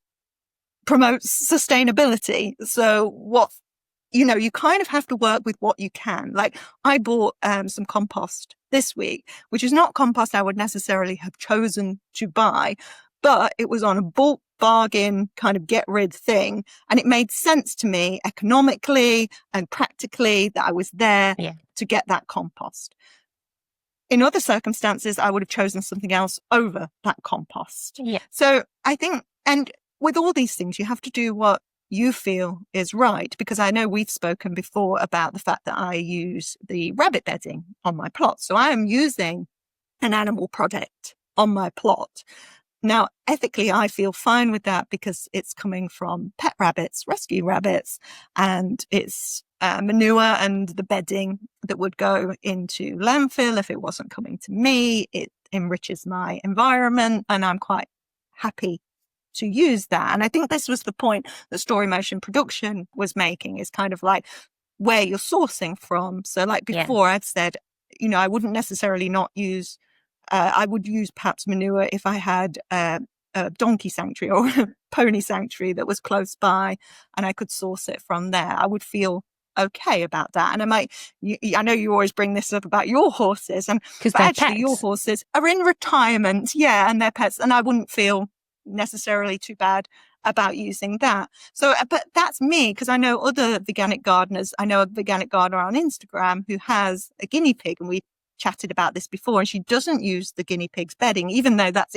promotes sustainability. So you kind of have to work with what you can. Like, I bought some compost this week, which is not compost I would necessarily have chosen to buy, but it was on a bulk bargain kind of get rid thing. And it made sense to me economically and practically that I was there to get that compost. In other circumstances, I would have chosen something else over that compost. Yeah. So I think, and with all these things, you have to do what you feel is right, because I know we've spoken before about the fact that I use the rabbit bedding on my plot. So I am using an animal product on my plot. Now, ethically, I feel fine with that because it's coming from pet rabbits, rescue rabbits, and it's manure and the bedding that would go into landfill if it wasn't coming to me. It enriches my environment, and I'm quite happy to use that. And I think this was the point that Story Motion Production was making, is kind of like where you're sourcing from. So like before, I've said, I wouldn't necessarily not use I would use perhaps manure if I had a donkey sanctuary or a pony sanctuary that was close by and I could source it from there. I would feel okay about that. And I know you always bring this up about your horses, and but actually pets. Your horses are in retirement, and they're pets, and I wouldn't feel necessarily too bad about using that. So, but that's me, because I know other veganic gardeners. I know a veganic gardener on Instagram who has a guinea pig, and we chatted about this before, and she doesn't use the guinea pig's bedding, even though that's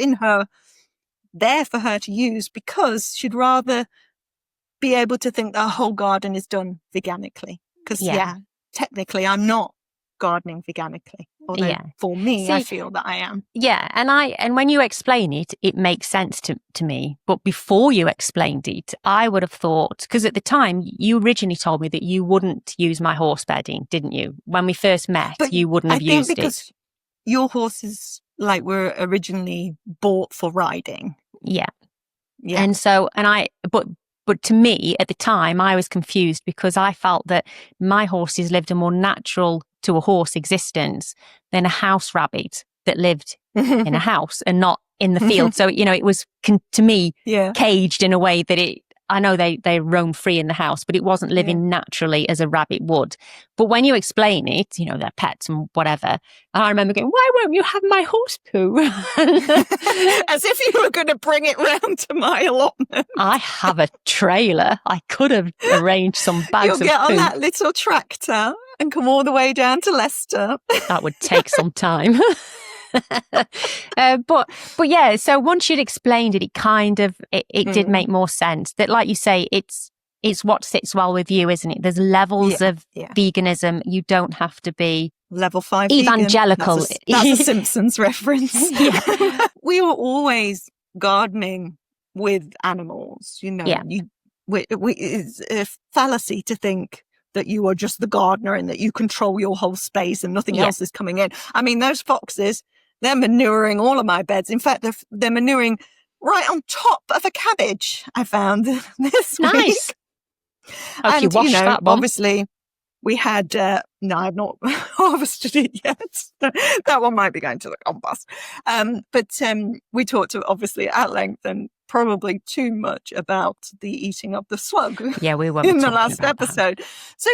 there for her to use, because she'd rather be able to think that her whole garden is done veganically. Because technically I'm not gardening veganically, although for me, I feel that I am. Yeah, and when you explain it, it makes sense to me. But before you explained it, I would have thought, because at the time you originally told me that you wouldn't use my horse bedding, didn't you? When we first met, you wouldn't have used it. Because your horses were originally bought for riding. Yeah. And so, but to me at the time, I was confused because I felt that my horses lived a more natural to a horse existence than a house rabbit that lived in a house and not in the field. So, it was to me caged in a way that I know they roam free in the house, but it wasn't living naturally as a rabbit would. But when you explain it, they're pets and whatever. And I remember going, why won't you have my horse poo? As if you were going to bring it round to my allotment. I have a trailer. I could have arranged some bags of poo. You'll get on that little tractor and come all the way down to Leicester. That would take some time. But yeah, so once you'd explained it, it kind of it did make more sense. That, like you say, it's what sits well with you, isn't it? There's levels of veganism. You don't have to be level 5 evangelical. That's a Simpsons reference. We were always gardening with animals. It's a fallacy to think that you are just the gardener and that you control your whole space and nothing else is coming in. I mean, those foxes, they're manuring all of my beds. In fact, they're manuring right on top of a cabbage I found this week. And you washed that one. Obviously, we had, no, I've not harvested it yet. That one might be going to the compost. But we talked obviously at length and probably too much about the eating of the slug. Yeah, we were in the last episode. That. So,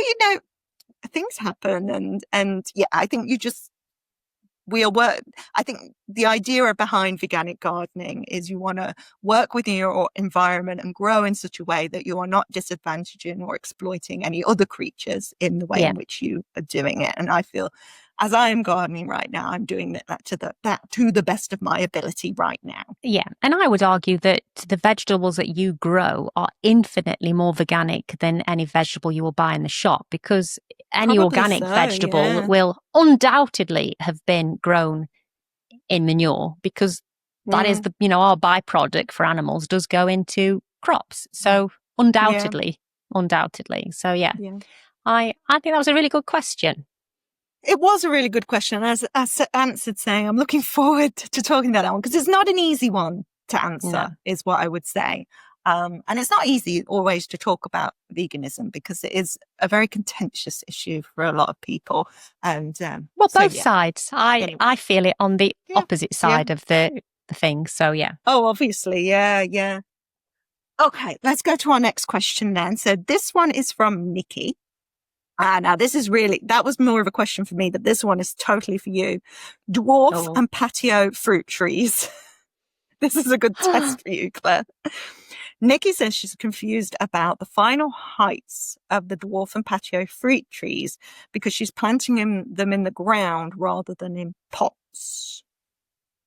things happen and I think I think the idea behind veganic gardening is you want to work within your environment and grow in such a way that you are not disadvantaging or exploiting any other creatures in the way in which you are doing it. And I feel, as I am gardening right now, I'm doing that to the best of my ability right now. Yeah. And I would argue that the vegetables that you grow are infinitely more veganic than any vegetable you will buy in the shop, because any organic vegetable will undoubtedly have been grown in manure, because that is our byproduct for animals does go into crops. So undoubtedly. So yeah. I think that was a really good question. It was a really good question. As answered saying, I'm looking forward to talking about that one because it's not an easy one to answer, is what I would say. And it's not easy always to talk about veganism because it is a very contentious issue for a lot of people. And both sides. I feel it on the opposite side of the thing. So yeah. Oh, obviously, yeah. Okay, let's go to our next question then. So this one is from Nikki. Now this is that was more of a question for me, but this one is totally for you. Dwarf and patio fruit trees. This is a good test for you, Claire. Nikki says she's confused about the final heights of the dwarf and patio fruit trees because she's planting them in the ground rather than in pots.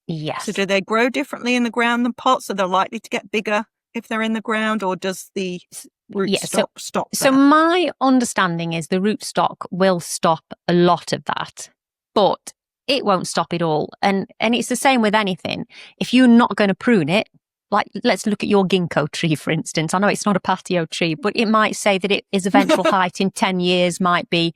Yes. So do they grow differently in the ground than pots? Are they likely to get bigger if they're in the ground, or does the rootstock stop that? So my understanding is the rootstock will stop a lot of that, but it won't stop it all. And it's the same with anything. If you're not going to prune it, like let's look at your ginkgo tree, for instance. I know it's not a patio tree, but it might say that its eventual height in 10 years might be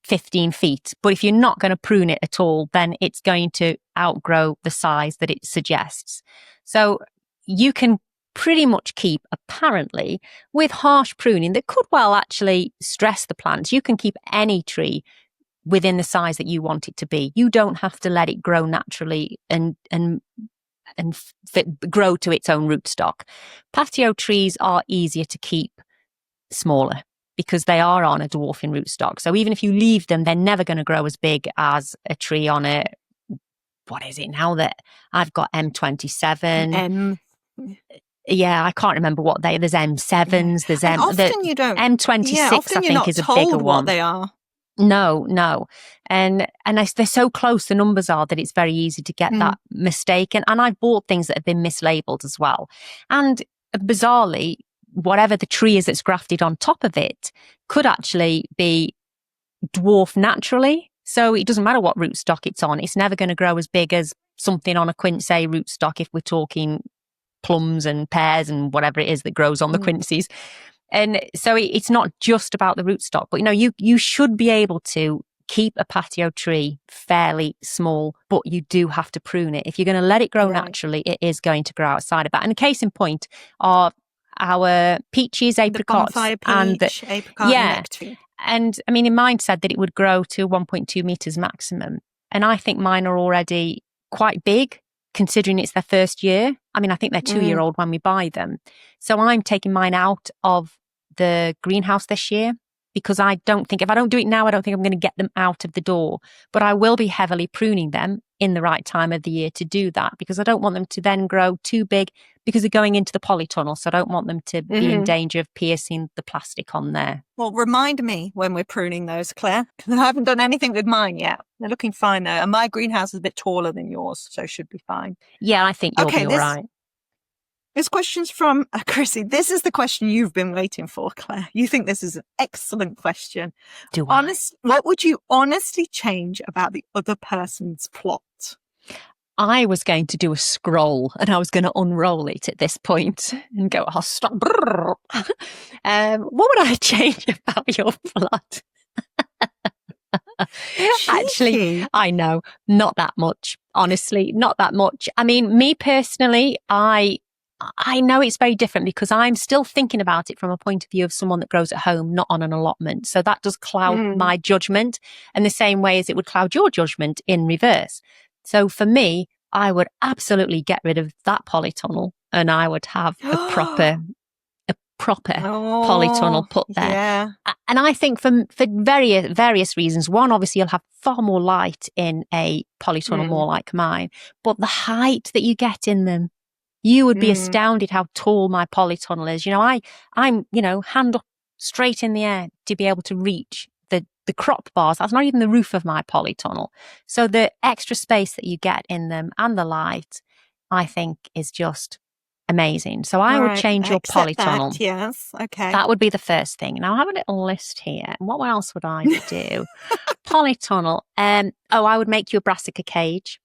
15 feet. But if you're not going to prune it at all, then it's going to outgrow the size that it suggests. So you can pretty much keep, apparently, with harsh pruning that could well actually stress the plants. You can keep any tree within the size that you want it to be. You don't have to let it grow naturally and grow to its own rootstock. Patio trees are easier to keep smaller because they are on a dwarfing rootstock. So even if you leave them, they're never going to grow as big as a tree on a, what is it now that I've got M27? Yeah, I can't remember what there's M7s, there's often you don't. M26, I think, is a bigger one. What they are. No. And they're so close, the numbers are, that it's very easy to get that mistaken. And I've bought things that have been mislabeled as well. And bizarrely, whatever the tree is that's grafted on top of it could actually be dwarf naturally. So it doesn't matter what rootstock it's on. It's never going to grow as big as something on a quince rootstock if we're talking plums and pears and whatever it is that grows on the quinces. And so it's not just about the rootstock, but you should be able to keep a patio tree fairly small, but you do have to prune it. If you're going to let it grow naturally, it is going to grow outside of that. And a case in point are our peaches, apricots, and nectarine. And I mean, in mine said that it would grow to 1.2 meters maximum. And I think mine are already quite big, considering it's their first year. I mean, I think they're 2-year-old when we buy them. So I'm taking mine out of the greenhouse this year because I don't think, if I don't do it now, I don't think I'm going to get them out of the door. But I will be heavily pruning them in the right time of the year to do that, because I don't want them to then grow too big because they're going into the polytunnel. So I don't want them to be in danger of piercing the plastic on there. Well, remind me when we're pruning those, Claire, because I haven't done anything with mine yet. They're looking fine though. And my greenhouse is a bit taller than yours, so it should be fine. Yeah, I think you'll be all right. This question's from Chrissy. This is the question you've been waiting for, Claire. You think this is an excellent question. Do I? What would you honestly change about the other person's plot? I was going to do a scroll and I was going to unroll it at this point and go, oh, stop. What would I change about your plot? Actually, I know, not that much. Honestly, not that much. I mean, me personally, I know it's very different because I'm still thinking about it from a point of view of someone that grows at home, not on an allotment. So that does cloud my judgment in the same way as it would cloud your judgment in reverse. So for me, I would absolutely get rid of that polytunnel and I would have a proper polytunnel put there. Yeah. And I think for various reasons. One, obviously, you'll have far more light in a polytunnel, more like mine. But the height that you get in them, you would be astounded how tall my polytunnel is. I'm hand up straight in the air to be able to reach the crop bars. That's not even the roof of my polytunnel. So the extra space that you get in them and the light, I think, is just amazing. So I would change your polytunnel. Yes, okay. That would be the first thing. Now I have a little list here. What else would I do? Polytunnel. I would make you a brassica cage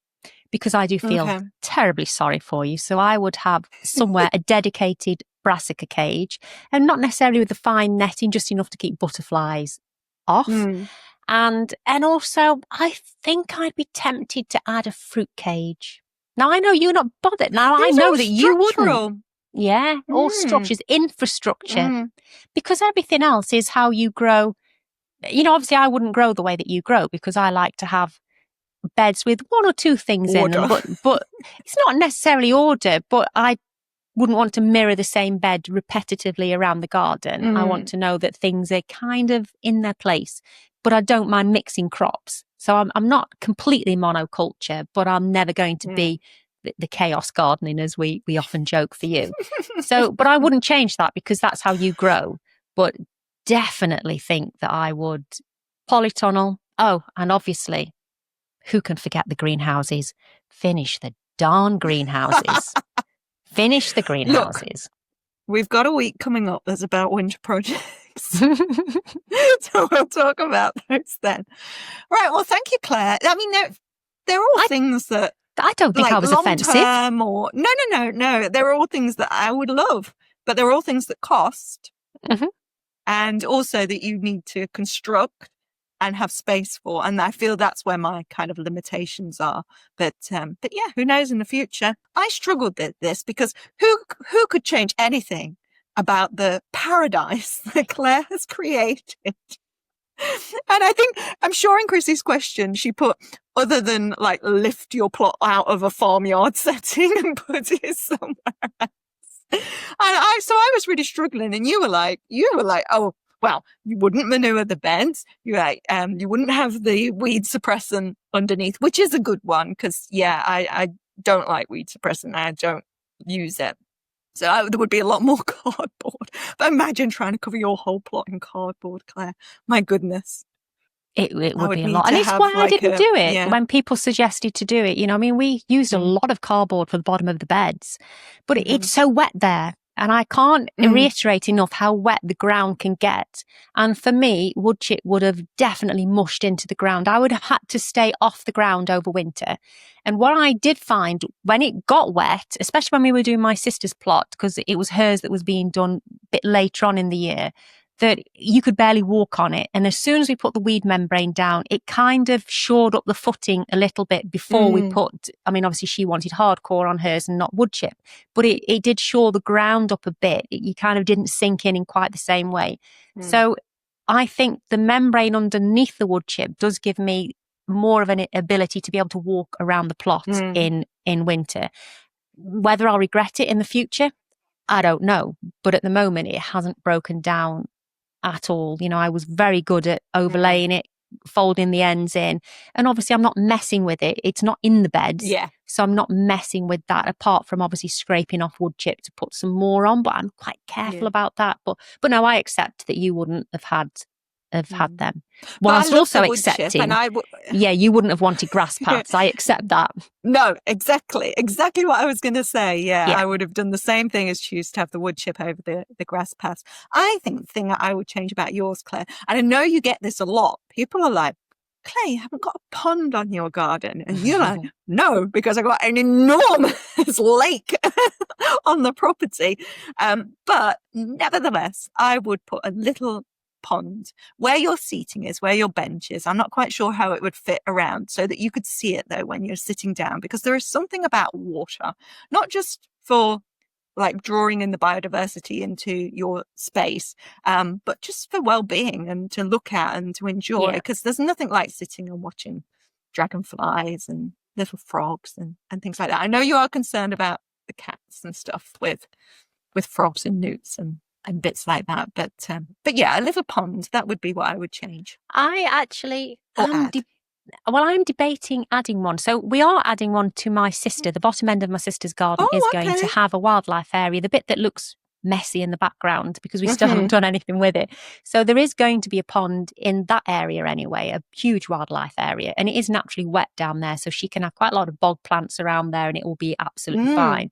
because I do feel terribly sorry for you. So I would have somewhere a dedicated brassica cage, and not necessarily with the fine netting, just enough to keep butterflies off. And also, I think I'd be tempted to add a fruit cage. Now, I know you're not bothered. Now, I know that you wouldn't. Yeah, all structures, infrastructure, because everything else is how you grow. Obviously, I wouldn't grow the way that you grow because I like to have beds with one or two things in them, but it's not necessarily order, but I wouldn't want to mirror the same bed repetitively around the garden. I want to know that things are kind of in their place, but I don't mind mixing crops. So I'm not completely monoculture, but I'm never going to be the chaos gardening, as we often joke for you. So, but I wouldn't change that because that's how you grow. But definitely think that I would polytunnel. Oh, and obviously, who can forget the greenhouses? Finish the darn greenhouses. Finish the greenhouses. Look, we've got a week coming up that's about winter projects. So we'll talk about those then. Right. Well, thank you, Claire. I mean, they're all things that I don't think I was offensive. Or no. They're all things that I would love, but they're all things that cost, and also that you need to construct and have space for. And I feel that's where my kind of limitations are. But yeah, who knows in the future? I struggled with this because who could change anything about the paradise that Claire has created? And I'm sure in Chrissy's question, she put, other than like lift your plot out of a farmyard setting and put it somewhere else. And I was really struggling, and you were like, oh, well, you wouldn't manure the beds. You're like, you wouldn't have the weed suppressant underneath, which is a good one because, yeah, I don't like weed suppressant. I don't use it. So there would be a lot more cardboard. But imagine trying to cover your whole plot in cardboard, Claire. My goodness. It would be a lot. And it's why I didn't do it when people suggested to do it. I mean, we used a lot of cardboard for the bottom of the beds, but it's so wet there. And I can't reiterate enough how wet the ground can get. And for me, wood chip would have definitely mushed into the ground. I would have had to stay off the ground over winter. And what I did find when it got wet, especially when we were doing my sister's plot, because it was hers that was being done a bit later on in the year, that you could barely walk on it. And as soon as we put the weed membrane down, it kind of shored up the footing a little bit before we put, I mean, obviously she wanted hardcore on hers and not wood chip, but it did shore the ground up a bit. You kind of didn't sink in quite the same way. So I think the membrane underneath the wood chip does give me more of an ability to be able to walk around the plot in winter. Whether I'll regret it in the future, I don't know. But at the moment, it hasn't broken down at all. I was very good at overlaying it, folding the ends in. And obviously I'm not messing with it. It's not in the beds. Yeah. So I'm not messing with that, apart from obviously scraping off wood chip to put some more on. But I'm quite careful about that. But no, I accept that you wouldn't have had them. Whilst also accepting, you wouldn't have wanted grass paths. I accept that. No, exactly what I was going to say. Yeah, I would have done the same thing as choose to have the wood chip over the grass paths. I think the thing that I would change about yours, Claire, and I know you get this a lot. People are like, Claire, you haven't got a pond on your garden. And you're like, no, because I got an enormous lake on the property. But nevertheless, I would put a little pond where your seating is, where your bench is. I'm not quite sure how it would fit around, so that you could see it though when you're sitting down, because there is something about water, not just for like drawing in the biodiversity into your space, but just for well-being and to look at and to enjoy, because there's nothing like sitting and watching dragonflies and little frogs and things like that. I know you are concerned about the cats and stuff with frogs and newts and bits like that, but yeah, a little pond, that would be what I would change. I actually I'm debating adding one. So we are adding one to my sister. The bottom end of my sister's garden is going to have a wildlife area, the bit that looks messy in the background, because we still haven't done anything with it. So there is going to be a pond in that area anyway, a huge wildlife area, and it is naturally wet down there, so she can have quite a lot of bog plants around there and it will be absolutely fine.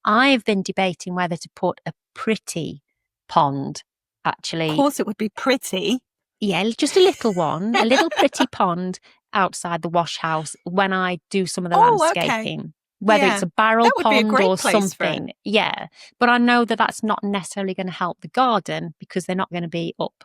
I've been debating whether to put a pretty pond, actually. Of course it would be pretty. Yeah, just a little one, a little pretty pond outside the wash house when I do some of the landscaping. whether it's a barrel that would be a pond great or place for it. something. Yeah. But I know that that's not necessarily going to help the garden because they're not going to be up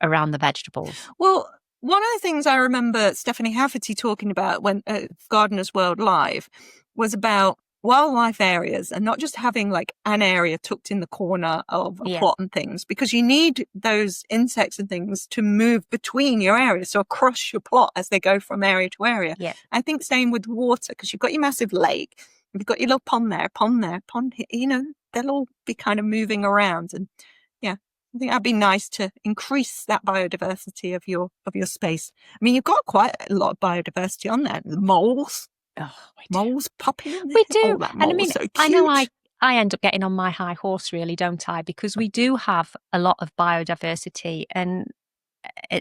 around the vegetables. Well, one of the things I remember Stephanie Hafferty talking about when Gardeners World Live was about wildlife areas and not just having like an area tucked in the corner of a plot and things, because you need those insects and things to move between your areas, so across your plot as they go from area to area. Yeah. I think same with water, because you've got your massive lake, you've got your little pond there, pond here, you know, they'll all be kind of moving around. And yeah, I think that'd be nice to increase that biodiversity of your space. I mean, you've got quite a lot of biodiversity on there. The moles. Oh, moles popping in there. We do. Oh, that mole, and I mean, so cute. I know I end up getting on my high horse, really, don't I? Because we do have a lot of biodiversity, and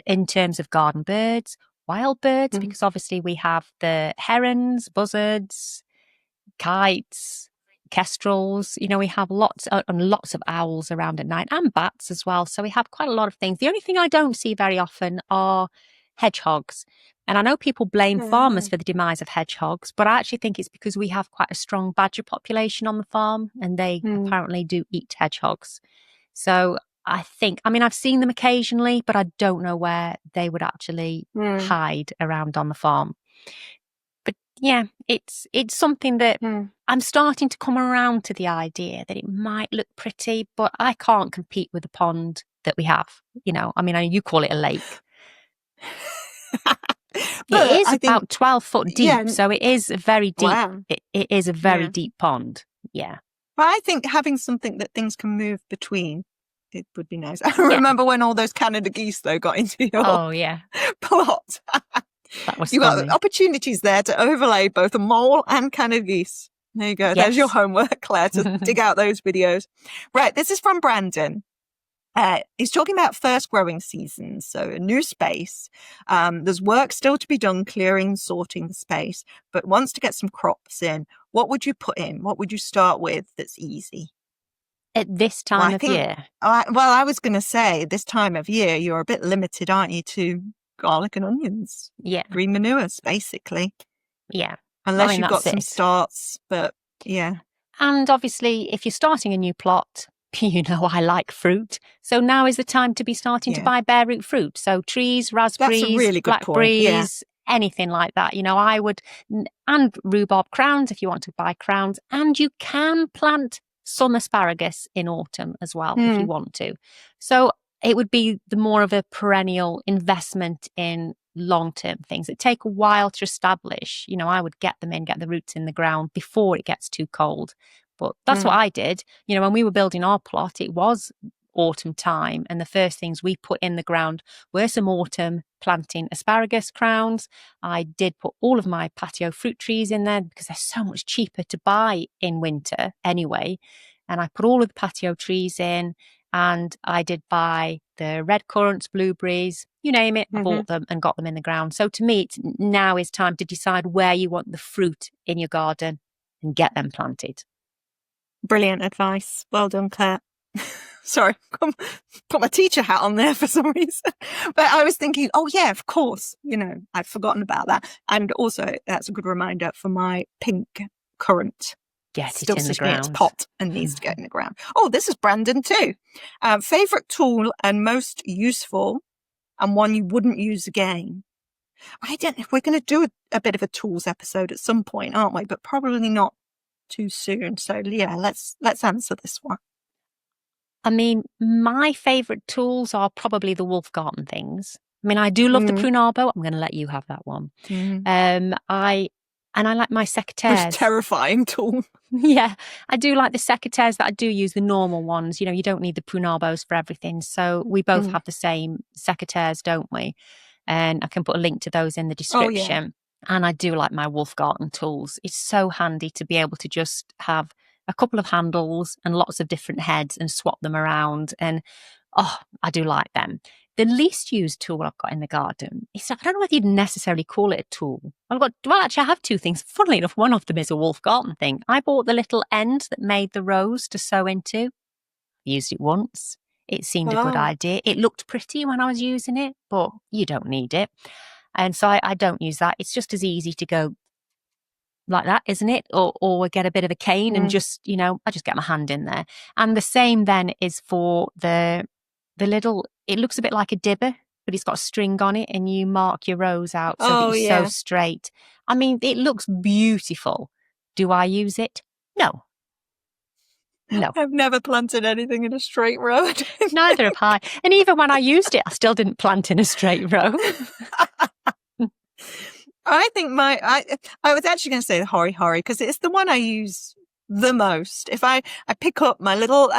in terms of garden birds, wild birds, because obviously we have the herons, buzzards, kites, kestrels. You know, we have lots and lots of owls around at night, and bats as well. So we have quite a lot of things. The only thing I don't see very often are hedgehogs. And I know people blame farmers for the demise of hedgehogs, but I actually think it's because we have quite a strong badger population on the farm, and they apparently do eat hedgehogs. So I think, I mean, I've seen them occasionally, but I don't know where they would actually hide around on the farm. But yeah, it's something that I'm starting to come around to the idea that it might look pretty, but I can't compete with the pond that we have. You know, I mean, you call it a lake. It is about 12 foot deep, so it is very deep. Wow. It is a very deep pond. Yeah. But I think having something that things can move between, it would be nice. I remember when all those Canada geese, though, got into your plot. That was you got opportunities there to overlay both a mole and Canada geese. There you go. Yes. There's your homework, Claire, to dig out those videos. Right. This is from Brandon. He's talking about first growing seasons, so a new space. There's work still to be done, clearing, sorting the space, but wants to get some crops in. What would you put in? What would you start with that's easy? At this time of year? I was going to say this time of year, you're a bit limited, aren't you, to garlic and onions? Yeah. Green manures, basically. Yeah. Unless you've got some starts, but yeah. And obviously, if you're starting a new plot, you know I like fruit. So now is the time to be starting to buy bare root fruit. So trees, raspberries, really blackberries, anything like that. You know, I would, and rhubarb crowns if you want to buy crowns. And you can plant some asparagus in autumn as well if you want to. So it would be the more of a perennial investment in long-term things that take a while to establish. You know, I would get them in, get the roots in the ground before it gets too cold. But that's what I did. You know, when we were building our plot, it was autumn time. And the first things we put in the ground were some autumn planting asparagus crowns. I did put all of my patio fruit trees in there because they're so much cheaper to buy in winter anyway. And I put all of the patio trees in, and I did buy the red currants, blueberries, you name it, bought them and got them in the ground. So to me, now is time to decide where you want the fruit in your garden and get them planted. Brilliant advice. Well done, Claire. Sorry, put my teacher hat on there for some reason. But I was thinking, oh yeah, of course, you know, I'd forgotten about that. And also, that's a good reminder for my pink currant. Get it in the ground. Its pot and needs to get in the ground. Oh, this is Brandon too. Favorite tool and most useful, and one you wouldn't use again. I don't know if we're going to do a bit of a tools episode at some point, aren't we? But probably not too soon. So yeah, let's answer this one. I mean, my favourite tools are probably the Wolf Garden things. I mean, I do love the Prunabo. I'm going to let you have that one. I like my secateurs. It's a terrifying tool. Yeah, I do like the secateurs that I do use, the normal ones. You know, you don't need the Prunabos for everything. So we both have the same secateurs, don't we? And I can put a link to those in the description. Oh, yeah. And I do like my Wolf Garden tools. It's so handy to be able to just have a couple of handles and lots of different heads and swap them around. And I do like them. The least used tool I've got in the garden is, I don't know whether you'd necessarily call it a tool. Actually, I have two things. Funnily enough, one of them is a Wolf Garden thing. I bought the little end that made the rows to sew into. Used it once. It seemed a good idea. It looked pretty when I was using it, but you don't need it. And so I don't use that. It's just as easy to go like that, isn't it? Or we get a bit of a cane and just, I just get my hand in there. And the same then is for the little, it looks a bit like a dibber, but it's got a string on it, and you mark your rows out so that you sow straight. I mean, it looks beautiful. Do I use it? No. I've never planted anything in a straight row. Neither have I. And even when I used it, I still didn't plant in a straight row. I think I was actually going to say the hori hori because it's the one I use the most. If I pick up my little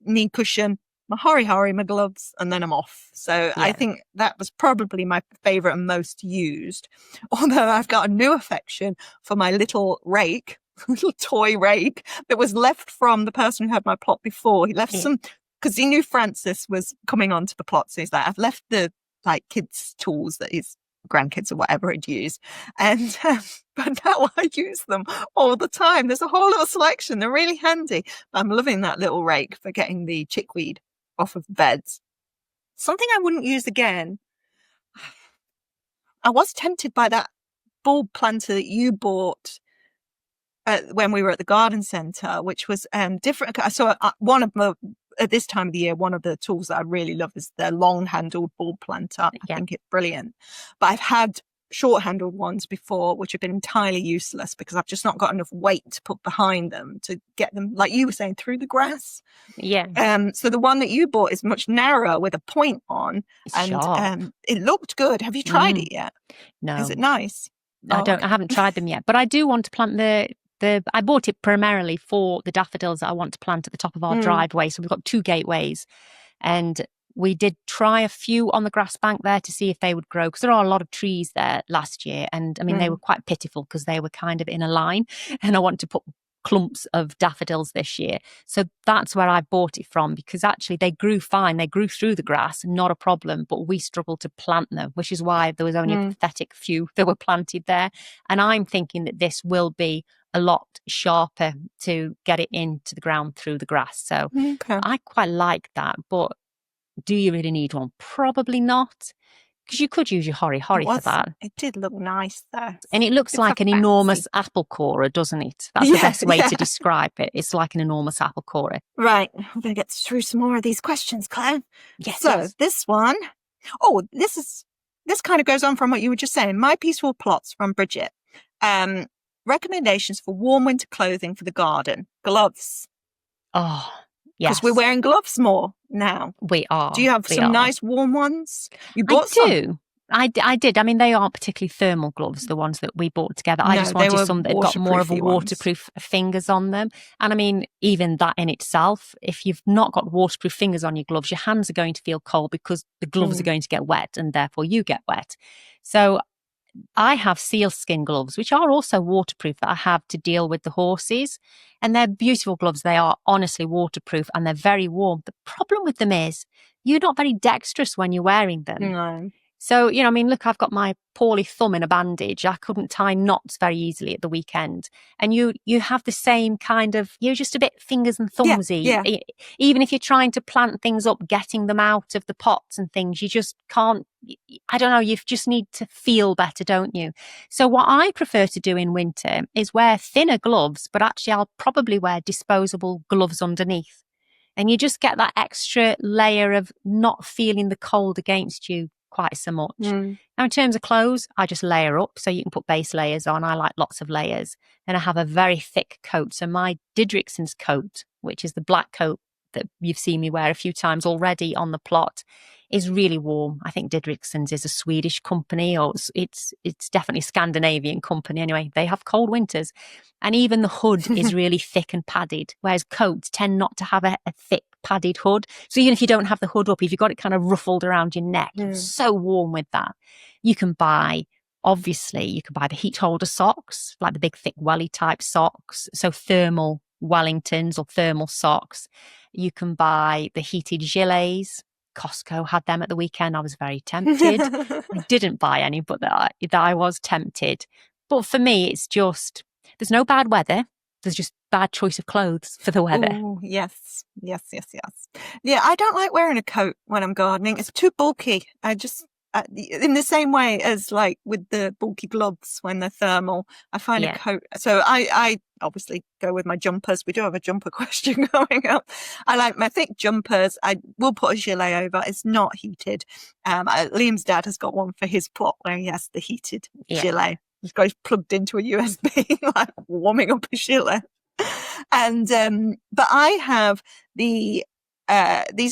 knee cushion, my hori hori, my gloves, and then I'm off. So I think that was probably my favorite and most used. Although I've got a new affection for my little rake. Little toy rake that was left from the person who had my plot before. He left some because he knew Francis was coming onto the plot. So he's like, I've left the kids' tools that his grandkids or whatever had used. And but now I use them all the time. There's a whole little selection. They're really handy. I'm loving that little rake for getting the chickweed off of beds. Something I wouldn't use again. I was tempted by that bulb planter that you bought when we were at the garden centre, which was different. So one of the, at this time of the year, one of the tools that I really love is the long-handled bulb planter. I think it's brilliant. But I've had short-handled ones before, which have been entirely useless because I've just not got enough weight to put behind them to get them, like you were saying, through the grass. Yeah. So the one that you bought is much narrower with a point on, and it looked good. Have you tried it yet? No. Is it nice? I haven't tried them yet, but I do want to plant I bought it primarily for the daffodils that I want to plant at the top of our driveway. So we've got 2 gateways, and we did try a few on the grass bank there to see if they would grow, because there are a lot of trees there last year. And I mean, they were quite pitiful because they were kind of in a line, and I want to put clumps of daffodils this year. So that's where I bought it from, because actually they grew fine. They grew through the grass, not a problem, but we struggled to plant them, which is why there was only a pathetic few that were planted there. And I'm thinking that this will be a lot sharper to get it into the ground through the grass. So I quite like that. But do you really need one? Probably not. Because you could use your hori hori for that. It did look nice there. And it looks like an enormous apple corer, doesn't it? That's the best way to describe it. It's like an enormous apple corer. Right. I'm going to get through some more of these questions, Claire. Yes. So this one, this kind of goes on from what you were just saying. My Peaceful Plots from Bridget. Recommendations for warm winter clothing for the garden. Gloves. Oh, yes. Because we're wearing gloves more now. We are. Do you have some nice warm ones? You bought some? I do. I did. I mean, they aren't particularly thermal gloves, the ones that we bought together. I just wanted some that got more of a waterproof fingers on them. And I mean, even that in itself, if you've not got waterproof fingers on your gloves, your hands are going to feel cold because the gloves are going to get wet, and therefore you get wet. So I have sealskin gloves, which are also waterproof, that I have to deal with the horses. And they're beautiful gloves. They are honestly waterproof, and they're very warm. The problem with them is you're not very dexterous when you're wearing them. No. So, I mean, look, I've got my poorly thumb in a bandage. I couldn't tie knots very easily at the weekend. And you have the same kind of, you're just a bit fingers and thumbsy. Yeah. Even if you're trying to plant things up, getting them out of the pots and things, you just can't, I don't know, you just need to feel better, don't you? So what I prefer to do in winter is wear thinner gloves, but actually I'll probably wear disposable gloves underneath. And you just get that extra layer of not feeling the cold against you quite so much. Now, in terms of clothes, I just layer up, so you can put base layers on. I like lots of layers, and I have a very thick coat. So my Didrikson's coat, which is the black coat that you've seen me wear a few times already on the plot, is really warm. I think Didrikson's is a Swedish company, or it's definitely a Scandinavian company. Anyway, they have cold winters, and even the hood is really thick and padded, whereas coats tend not to have a thick padded hood. So even if you don't have the hood up, if you've got it kind of ruffled around your neck, it's so warm with that. You can buy the heat holder socks, like the big thick welly type socks. So thermal Wellingtons or thermal socks. You can buy the heated gilets. Costco had them at the weekend. I was very tempted. I didn't buy any, but that I was tempted. But for me, it's just, there's no bad weather. There's just bad choice of clothes for the weather. Oh, yes. Yeah, I don't like wearing a coat when I'm gardening. It's too bulky. in the same way as like with the bulky gloves when they're thermal, I find a coat. So I obviously go with my jumpers. We do have a jumper question going up. I like my thick jumpers. I will put a gilet over. It's not heated. Liam's dad has got one for his plot where he has the heated gilet. He's got it plugged into a USB, like warming up a gilet. And but I have these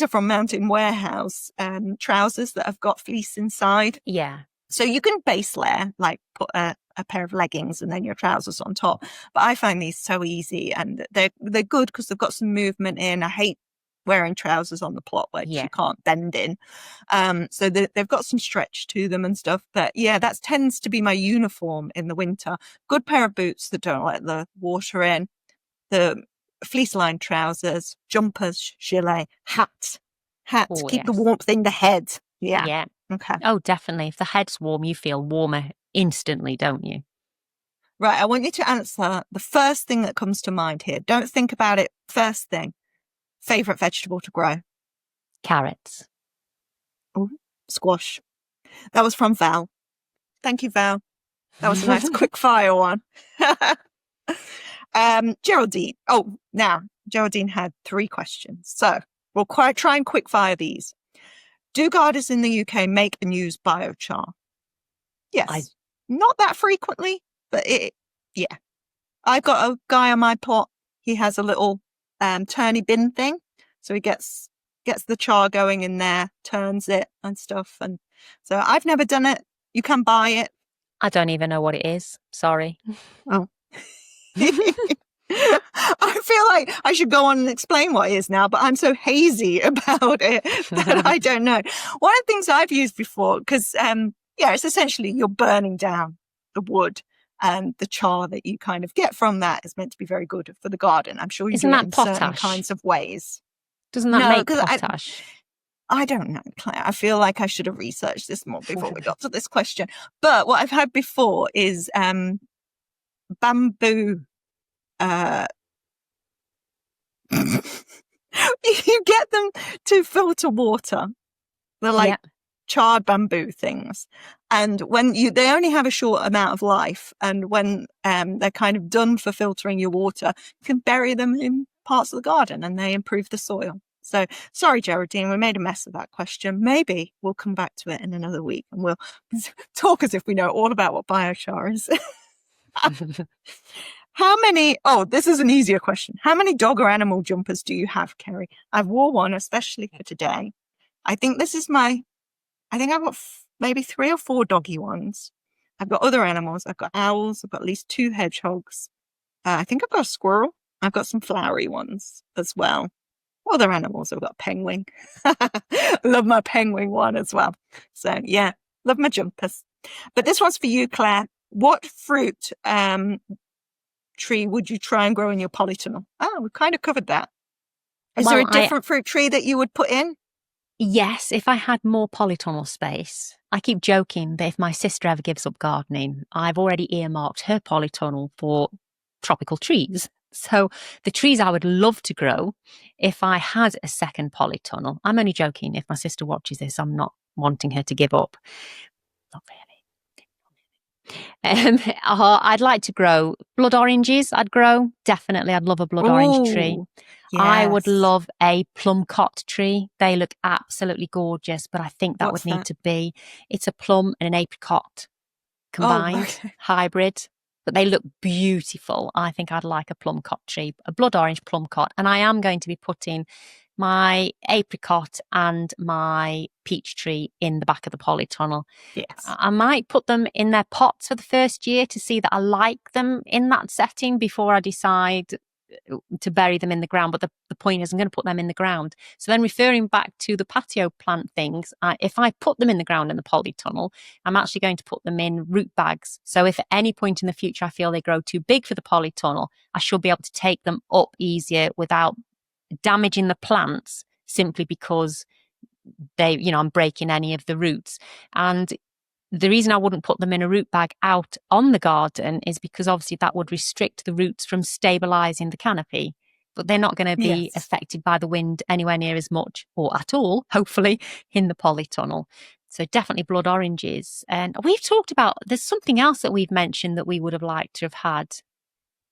are from Mountain Warehouse trousers that have got fleece inside. Yeah. So you can base layer, like put a pair of leggings and then your trousers on top. But I find these so easy, and they're good because they've got some movement in. I hate wearing trousers on the plot which you can't bend in. So they've got some stretch to them and stuff. But yeah, that tends to be my uniform in the winter. Good pair of boots that don't let the water in. The fleece-lined trousers, jumpers, gilet, hat, keep the warmth in the head. Yeah. Okay. Oh, definitely. If the head's warm, you feel warmer instantly, don't you? Right. I want you to answer the first thing that comes to mind here. Don't think about it. First thing. Favourite vegetable to grow? Carrots. Ooh, squash. That was from Val. Thank you, Val. That was a nice quick fire one. Geraldine. Oh, now Geraldine had 3 questions. So we'll try and quick fire these. Do gardeners in the UK make and use biochar? Yes. Not that frequently, but yeah. I've got a guy on my plot. He has a little turny bin thing. So he gets the char going in there, turns it and stuff. And so I've never done it. You can buy it. I don't even know what it is. Sorry. Oh. I feel like I should go on and explain what it is now, but I'm so hazy about it that I don't know. One of the things I've used before, because it's essentially you're burning down the wood, and the char that you kind of get from that is meant to be very good for the garden. I'm sure you do it in certain kinds of ways. Doesn't that make potash? I don't know, Claire. I feel like I should have researched this more before we got to this question. But what I've had before is bamboo. You get them to filter water. They're like charred bamboo things, and when they only have a short amount of life, and when they're kind of done for filtering your water, you can bury them in parts of the garden and they improve the soil. So sorry, Geraldine, we made a mess of that question. Maybe we'll come back to it in another week and we'll talk as if we know all about what biochar is. How many, this is an easier question. How many dog or animal jumpers do you have, Kerry? I've wore one, especially for today. I think I've got maybe 3 or 4 doggy ones. I've got other animals. I've got owls. I've got at least 2 hedgehogs. I think I've got a squirrel. I've got some flowery ones as well. Other animals. I've got a penguin. Love my penguin one as well. So yeah, love my jumpers. But this one's for you, Claire. What fruit tree would you try and grow in your polytunnel? We've kind of covered that. Is there a different fruit tree that you would put in? Yes, if I had more polytunnel space. I keep joking that if my sister ever gives up gardening, I've already earmarked her polytunnel for tropical trees. So the trees I would love to grow if I had a second polytunnel. I'm only joking. If my sister watches this, I'm not wanting her to give up. Not really. I'd like to grow blood oranges. Definitely. I'd love a blood orange tree. Yes. I would love a plum cot tree. They look absolutely gorgeous, but I think that would need to be, it's a plum and an apricot combined hybrid, but they look beautiful. I think I'd like a plum cot tree, a blood orange plum cot. And I am going to be putting my apricot and my peach tree in the back of the polytunnel. Yes. I might put them in their pots for the first year to see that I like them in that setting before I decide to bury them in the ground. But the point is I'm going to put them in the ground. So then referring back to the patio plant things, if I put them in the ground in the polytunnel, I'm actually going to put them in root bags. So if at any point in the future I feel they grow too big for the polytunnel, I should be able to take them up easier without damaging the plants simply because I'm breaking any of the roots. And the reason I wouldn't put them in a root bag out on the garden is because obviously that would restrict the roots from stabilizing the canopy, but they're not going to be affected by the wind anywhere near as much or at all, hopefully, in the polytunnel. So definitely blood oranges. And we've talked about, there's something else that we've mentioned that we would have liked to have had.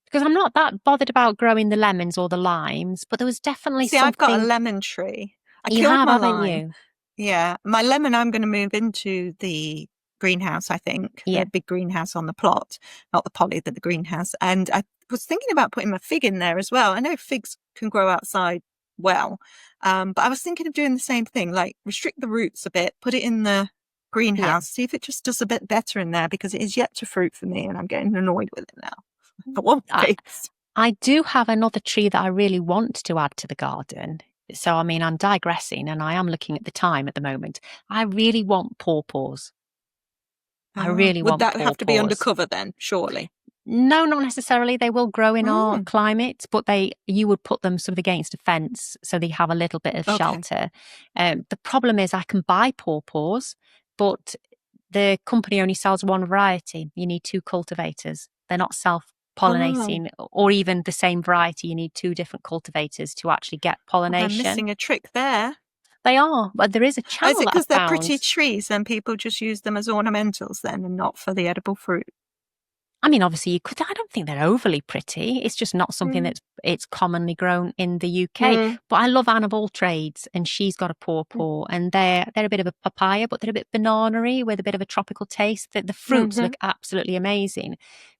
Because I'm not that bothered about growing the lemons or the limes, but there was definitely See, I've got a something. lemon tree. I You killed have, my haven't lime. you? Yeah, my lemon, I'm going to move into the greenhouse, I think, Yeah. the big greenhouse on the plot, not the poly, but the greenhouse. And I was thinking about putting my fig in there as well. I know figs can grow outside well, but I was thinking of doing the same thing, like restrict the roots a bit, put it in the Yeah. greenhouse, see if it just does a bit better in there, because it is yet to fruit for me and I'm getting annoyed with it now. I want figs. I do have another tree that I really want to add to the garden. So, I mean, I'm digressing and I am looking at the time at the moment. I really want pawpaws. I really Would want that have to be pawpaws. undercover then, surely? No, not necessarily. They will grow in our Mm, climate, but you would put them sort of against a fence so they have a little bit of okay. shelter. The problem is I can buy pawpaws, but the company only sells one variety. You need two cultivators. They're not Oh, self-pollinating, or even the same variety. You need two different cultivators to actually get well, they're pollination. missing a trick there. They are, but there is a Oh, is channel it that I because they're pretty found. trees and people just use them as ornamentals then and not for the edible fruit? I mean, obviously, you could. I don't think they're overly pretty. It's just not something Mm, it's commonly grown in the UK. mm, But I love Annabelle Trades, and she's got a pawpaw, and they're a bit of a papaya, but they're a bit banana-y with a bit of a tropical taste. The fruits mm-hmm. look absolutely amazing.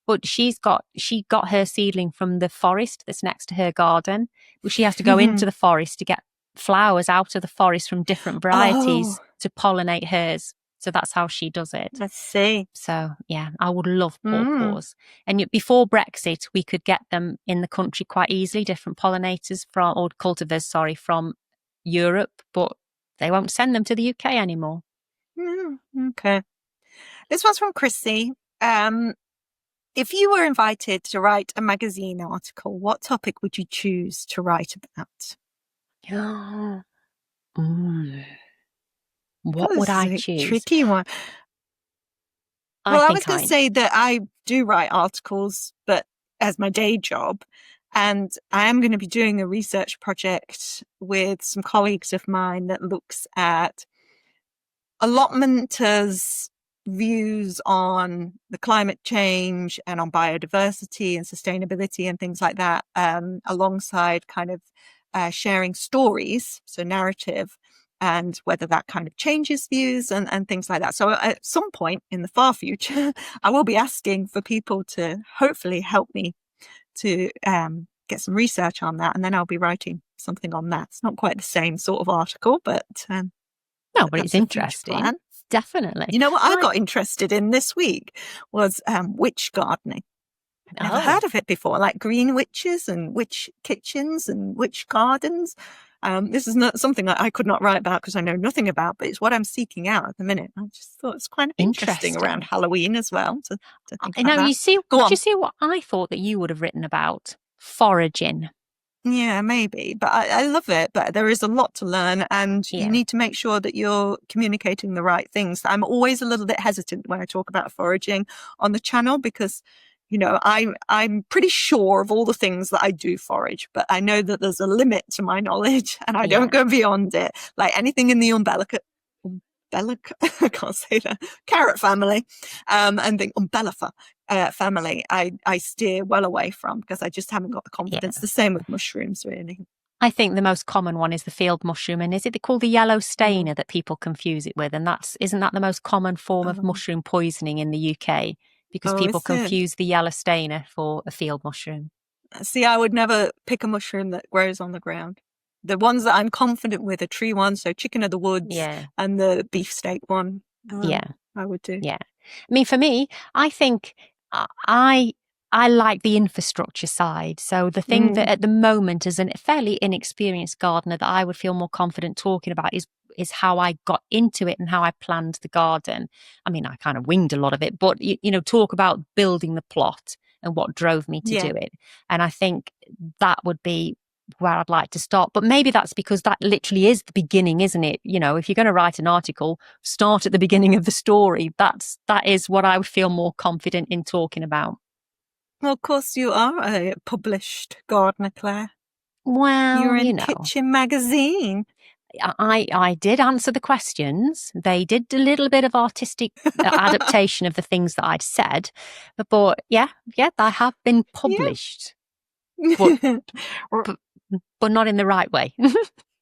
But she got her seedling from the forest that's next to her garden. But she has to go into the forest to get flowers out of the forest from different Oh, varieties to pollinate hers. So that's how she does it. let's see. So yeah, I would love Mm, pawpaws. And before Brexit, we could get them in the country quite easily, different pollinators or cultivars, sorry, from Europe, but they won't send them to the UK anymore. okay. This one's from Chrissy. If you were invited to write a magazine article, what topic would you choose to write about? Mm. What This would is I a choose? tricky one. I Well, I was think going to I. say that I do write articles, but as my day job. And I am going to be doing a research project with some colleagues of mine that looks at Allotment's views on the climate change and on biodiversity and sustainability and things like that, alongside kind of sharing stories, so narrative, and whether that kind of changes views and things like that. So at some point in the far future, I will be asking for people to hopefully help me to get some research on that, and then I'll be writing something on that. It's not quite the same sort of article, but No, but it's that's a future interesting. plan. Definitely. You know what I got interested in this week was witch gardening. I'd never heard of it before, like green witches and witch kitchens and witch gardens. This is not something that I could not write about because I know nothing about, but it's what I'm seeking out at the minute. I just thought it's kind of interesting around Halloween as well to think about Now, that. you see, Go do you on. see what I thought that you would have written about? Foraging. Yeah, maybe, but I love it. But there is a lot to learn, and you Yeah. need to make sure that you're communicating the right things. I'm always a little bit hesitant when I talk about foraging on the channel because, I'm pretty sure of all the things that I do forage, but I know that there's a limit to my knowledge, and I don't go beyond it. Like anything in the I can't say that, carrot family, and the umbellifer family, I steer well away from because I just haven't got the confidence. Yeah. The same with mushrooms, really. I think the most common one is the field mushroom, and is it called the yellow stainer that people confuse it with? And isn't that the most common form of mushroom poisoning in the UK? Because people Is it? confuse the yellow stainer for a field mushroom. See, I would never pick a mushroom that grows on the ground. The ones that I'm confident with are tree ones, so chicken of the woods Yeah. and the beefsteak one. Yeah. I would do. Yeah. I mean, for me, I think I I like the infrastructure side. So the thing that at the moment, as a fairly inexperienced gardener, that I would feel more confident talking about is how I got into it and how I planned the garden. I mean, I kind of winged a lot of it, but talk about building the plot and what drove me to do Yeah. it. And I think that would be where I'd like to start. But maybe that's because that literally is the beginning, isn't it? If you're going to write an article, start at the beginning of the story. That is what I would feel more confident in talking about. Well, of course you are a published gardener, Claire. Well, You're in Kitchen Magazine. I did answer the questions. They did a little bit of artistic adaptation of the things that I'd said, but yeah, I have been published, but not in the right way.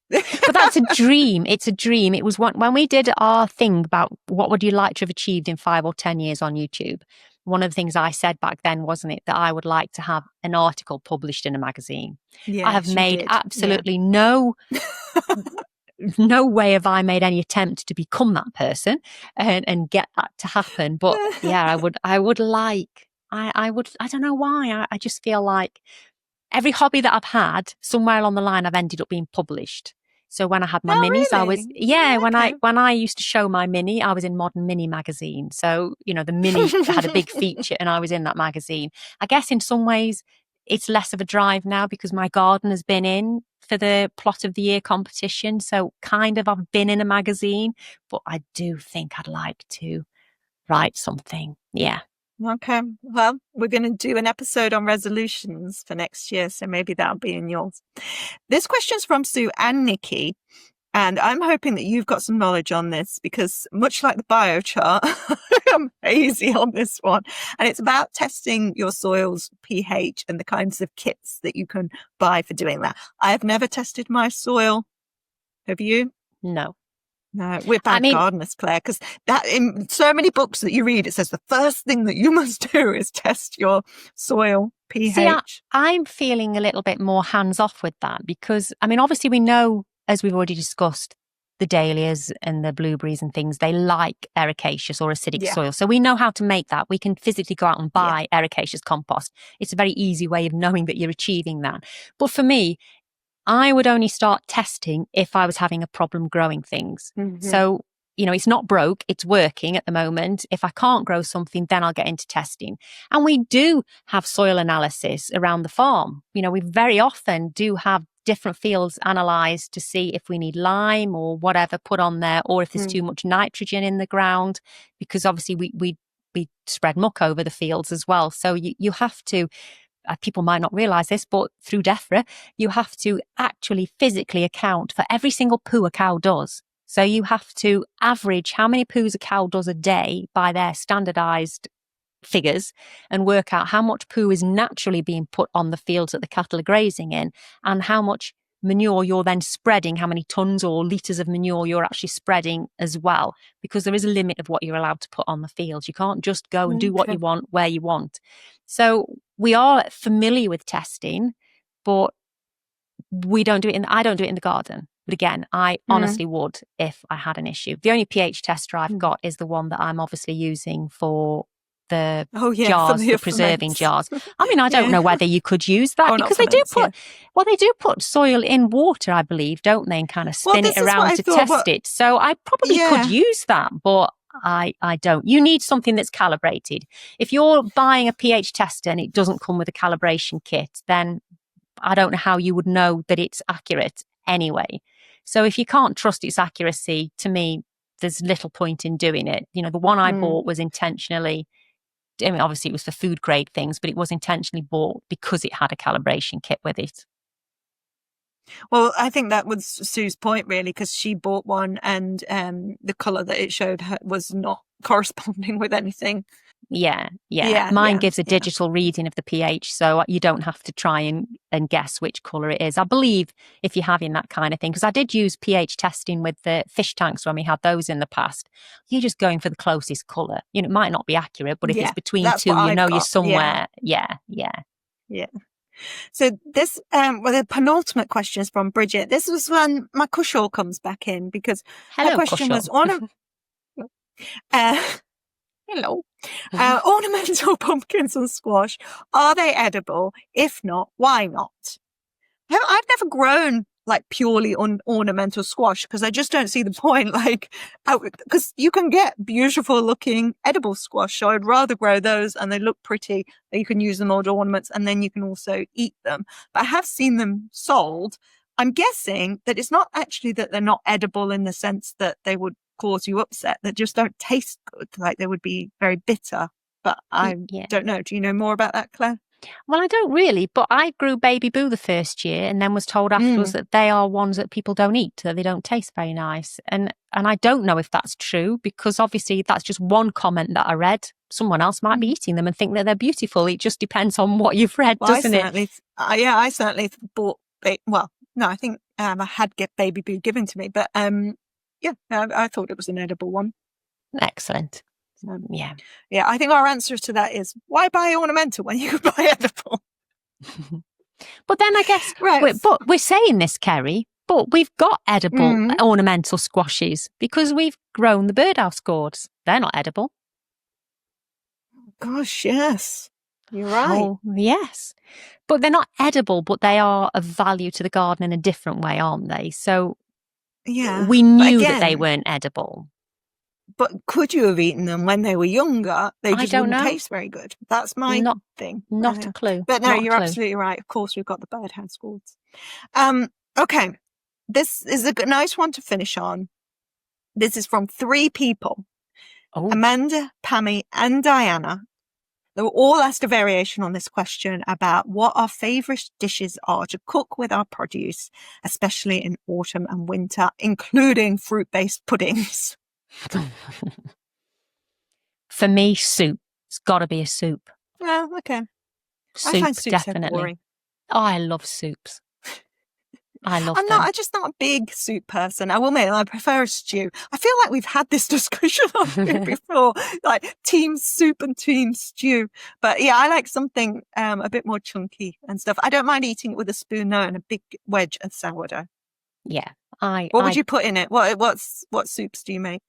But that's a dream. It's a dream. It was when we did our thing about what would you like to have achieved in 5 or 10 years on YouTube. One of the things I said back then, wasn't it, that I would like to have an article published in a magazine. Yeah, I have made absolutely no way have I made any attempt to become that person and get that to happen. But yeah, I would like, I don't know why. I just feel like every hobby that I've had, somewhere along the line, I've ended up being published. So when I had my minis, really? I was, when I used to show my mini, I was in Modern Mini magazine. So, the mini had a big feature and I was in that magazine. I guess in some ways it's less of a drive now because my garden has been in for the plot of the year competition. So kind of I've been in a magazine, but I do think I'd like to write something. Yeah. Okay. Well, we're going to do an episode on resolutions for next year, so maybe that'll be in yours. This question's from Sue and Nikki, and I'm hoping that you've got some knowledge on this because much like the biochar, I'm hazy on this one. And it's about testing your soil's pH and the kinds of kits that you can buy for doing that. I have never tested my soil. Have you? No. No, we're bad gardeners, Claire, because that in so many books that you read, it says the first thing that you must do is test your soil pH. See, I'm feeling a little bit more hands off with that because, obviously we know, as we've already discussed, the dahlias and the blueberries and things, they like ericaceous or acidic soil. So we know how to make that. We can physically go out and buy ericaceous compost. It's a very easy way of knowing that you're achieving that. But for me, I would only start testing if I was having a problem growing things. Mm-hmm. So, it's not broke, it's working at the moment. If I can't grow something, then I'll get into testing. And we do have soil analysis around the farm. We very often do have different fields analysed to see if we need lime or whatever put on there, or if there's too much nitrogen in the ground, because obviously we spread muck over the fields as well. So you have to, people might not realise this, but through DEFRA, you have to actually physically account for every single poo a cow does. So you have to average how many poos a cow does a day by their standardised figures and work out how much poo is naturally being put on the fields that the cattle are grazing in and how much manure you're then spreading, how many tons or litres of manure you're actually spreading as well, because there is a limit of what you're allowed to put on the fields. You can't just go and do what you want where you want. So we are familiar with testing, but we don't do it I don't do it in the garden. But again, I honestly would if I had an issue. The only pH tester I've got is the one that I'm obviously using for the jars, the preserving jars. I don't know whether you could use that because they do put soil in water, I believe, don't they, and kind of spin it around to test it. So I probably could use that, but I don't. You need something that's calibrated. If you're buying a pH tester and it doesn't come with a calibration kit, then I don't know how you would know that it's accurate anyway. So if you can't trust its accuracy, to me, there's little point in doing it. The one I bought was intentionally, obviously it was for food grade things, but it was intentionally bought because it had a calibration kit with it. Well, I think that was Sue's point, really, because she bought one and the colour that it showed her was not corresponding with anything. Yeah. Mine gives a digital reading of the pH, so you don't have to try and guess which colour it is. I believe if you're having that kind of thing, because I did use pH testing with the fish tanks when we had those in the past, you're just going for the closest colour. It might not be accurate, but if it's between two, you're somewhere. Yeah. So this, the penultimate question is from Bridget. This was when my Cushall comes back in because her question was hello. Ornamental pumpkins and squash, are they edible? If not, why not? I've never grown like purely ornamental squash because I just don't see the point. Because you can get beautiful looking edible squash. So I'd rather grow those and they look pretty. You can use them as ornaments and then you can also eat them. But I have seen them sold. I'm guessing that it's not actually that they're not edible in the sense that they would cause you upset, that just don't taste good, like they would be very bitter. But I don't know. Do you know more about that, Claire? Well, I don't really, but I grew Baby Boo the first year and then was told afterwards that they are ones that people don't eat, that they don't taste very nice. And I don't know if that's true, because obviously that's just one comment that I read. Someone else might be eating them and think that they're beautiful. It just depends on what you've read, doesn't it? I certainly bought, well, no, I think I had Baby Boo given to me, but I thought it was an edible one. Excellent. Yeah. I think our answer to that is, why buy ornamental when you could buy edible? But then I guess, right. we're saying this, Kerry, but we've got edible ornamental squashes because we've grown the birdhouse gourds. They're not edible. Gosh, yes. You're right. Oh, yes. But they're not edible, but they are of value to the garden in a different way, aren't they? So we knew that they weren't edible. But could you have eaten them when they were younger? They just wouldn't taste very good. That's my thing. Not a clue. But no, you're absolutely right. Of course, we've got the birdhouse gourds. Okay. This is a nice one to finish on. This is from 3 people. Oh. Amanda, Pammy, and Diana. They were all asked a variation on this question about what our favourite dishes are to cook with our produce, especially in autumn and winter, including fruit-based puddings. For me, soup. It's got to be a soup. Oh, okay. Soup, I find soup definitely. So boring. Oh, I love soups. I'm just not a big soup person. I will admit, I prefer a stew. I feel like we've had this discussion on here before, like team soup and team stew. But yeah, I like something a bit more chunky and stuff. I don't mind eating it with a spoon though, and a big wedge of sourdough. Yeah, what would you put in it? What soups do you make?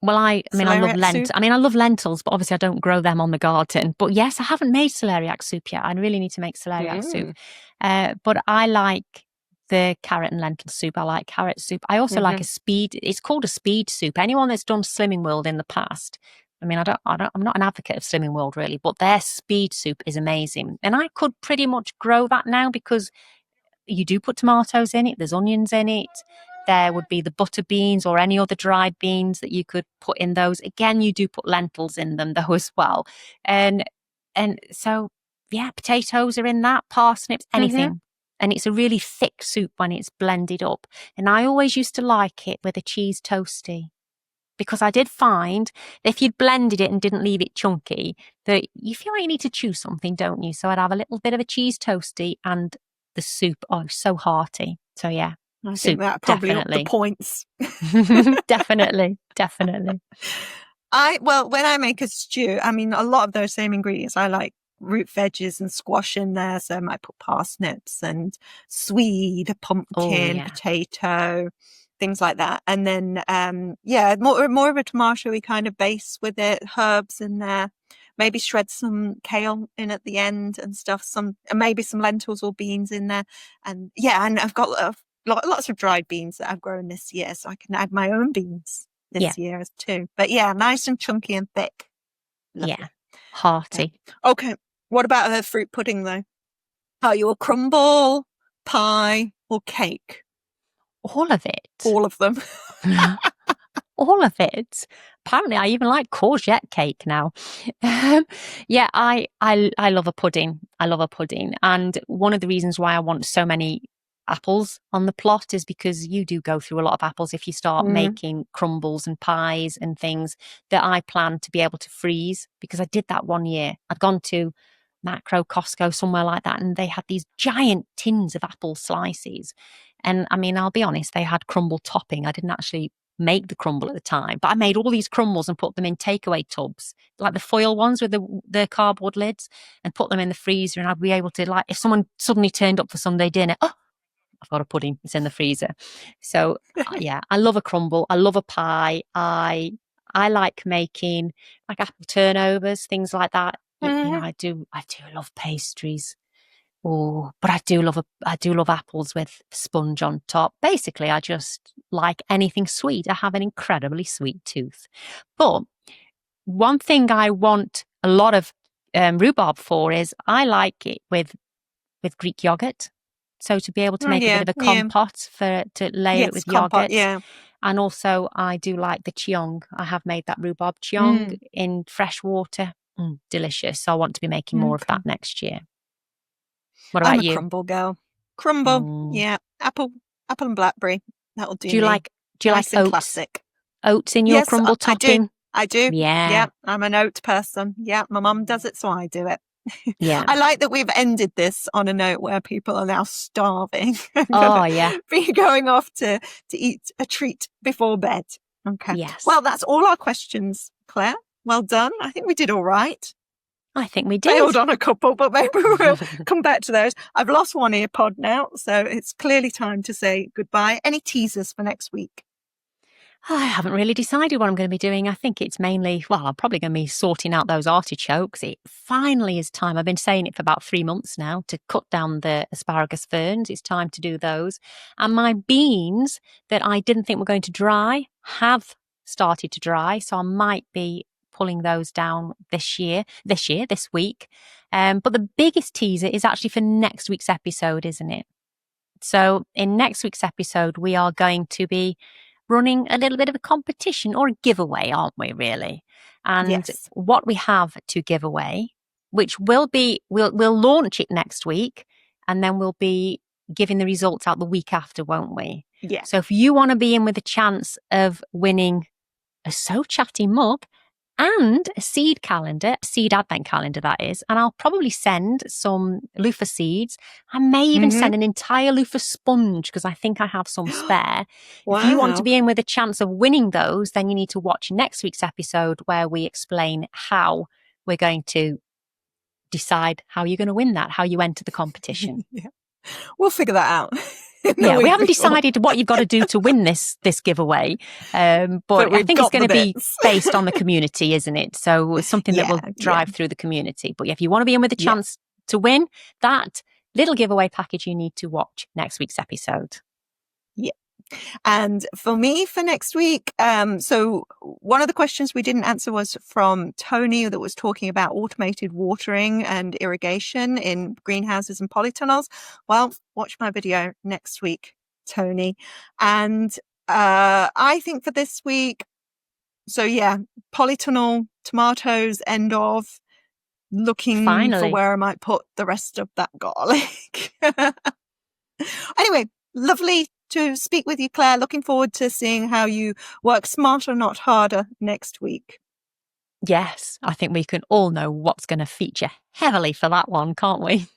Well, I love lentils. I love lentils, but obviously I don't grow them on the garden. But yes, I haven't made celeriac soup yet. I really need to make celeriac soup. But I like the carrot and lentil soup. I like carrot soup. I also like it's called a speed soup. Anyone that's done Slimming World in the past, I'm not an advocate of Slimming World really, but their speed soup is amazing. And I could pretty much grow that now because you do put tomatoes in it, there's onions in it. There would be the butter beans or any other dried beans that you could put in those. Again, you do put lentils in them though as well. And so, yeah, potatoes are in that, parsnips, anything. And it's a really thick soup when it's blended up. And I always used to like it with a cheese toastie, because I did find that if you'd blended it and didn't leave it chunky, that you feel like you need to chew something, don't you? So I'd have a little bit of a cheese toastie and the soup. Oh, so hearty. So yeah. I think that probably up the points. Definitely. When I make a stew, a lot of those same ingredients. I like root veggies and squash in there, so I might put parsnips and swede, pumpkin, potato, things like that. And then more of a tomatoey kind of base with it, herbs in there. Maybe shred some kale in at the end and stuff. Maybe some lentils or beans in there. And I've got lots of dried beans that I've grown this year, so I can add my own beans this year too. But nice and chunky and thick. Lovely. Yeah, hearty. Okay, what about a fruit pudding though? Are you a crumble, pie, or cake? All of it. All of them. All of it. Apparently, I even like courgette cake now. I love a pudding. And one of the reasons why I want so many apples on the plot is because you do go through a lot of apples if you start making crumbles and pies and things that I plan to be able to freeze, because I did that one year. I'd gone to Macro, Costco, somewhere like that, and they had these giant tins of apple slices. And I'll be honest, they had crumble topping. I didn't actually make the crumble at the time, but I made all these crumbles and put them in takeaway tubs, like the foil ones with the cardboard lids, and put them in the freezer. And I'd be able to, like, if someone suddenly turned up for Sunday dinner, I've got a pudding, it's in the freezer. So I love a crumble. I love a pie. I like making like apple turnovers, things like that. I do love pastries. Oh, but I do love apples with sponge on top. Basically, I just like anything sweet. I have an incredibly sweet tooth. But one thing I want a lot of rhubarb for is I like it with Greek yogurt. So to be able to make a bit of a compote to layer it with yogurt. And also I do like the cheong. I have made that rhubarb cheong in fresh water. Delicious. So I want to be making more of that next year. What about I'm a you? crumble girl. Crumble, yeah. Apple and blackberry. That'll do me. Do you like Nice and oats? classic. Oats in your Yes, crumble I do. topping? I do. Yeah. Yeah, I'm an oat person. Yeah, my mum does it, so I do it. Yeah. I like that we've ended this on a note where people are now starving. Oh, yeah. Be going off to eat a treat before bed. Okay. Yes. Well, that's all our questions, Claire. Well done. I think we did all right. I think we did. Failed on a couple, but maybe we'll come back to those. I've lost one ear pod now, so it's clearly time to say goodbye. Any teasers for next week? I haven't really decided what I'm going to be doing. I think it's mainly, I'm probably going to be sorting out those artichokes. It finally is time. I've been saying it for about 3 months now to cut down the asparagus ferns. It's time to do those. And my beans that I didn't think were going to dry have started to dry. So I might be pulling those down this week. But the biggest teaser is actually for next week's episode, isn't it? So in next week's episode, we are going to be running a little bit of a competition or a giveaway, aren't we, really? And yes. What we have to give away, which will be, we'll launch it next week, and then we'll be giving the results out the week after, won't we? Yeah. So if you want to be in with a chance of winning a Sow Chatty mug and a seed advent calendar, that is. And I'll probably send some loofah seeds. I may even send an entire loofah sponge because I think I have some spare. Wow. If you want to be in with a chance of winning those, then you need to watch next week's episode where we explain how we're going to decide how you're going to win that, how you enter the competition. Yeah. We'll figure that out. We haven't decided what you've got to do to win this giveaway, but I think it's going to be based on the community, isn't it? So it's something that will drive through the community. But if you want to be in with a chance to win that little giveaway package, you need to watch next week's episode. Yeah. And for me, for next week, so one of the questions we didn't answer was from Tony, that was talking about automated watering and irrigation in greenhouses and polytunnels. Well, watch my video next week, Tony. And I think for this week, so polytunnel tomatoes, end of, looking for where I might put the rest of that garlic. Anyway, lovely to speak with you, Claire. Looking forward to seeing how you work smarter, not harder next week. Yes, I think we can all know what's going to feature heavily for that one, can't we?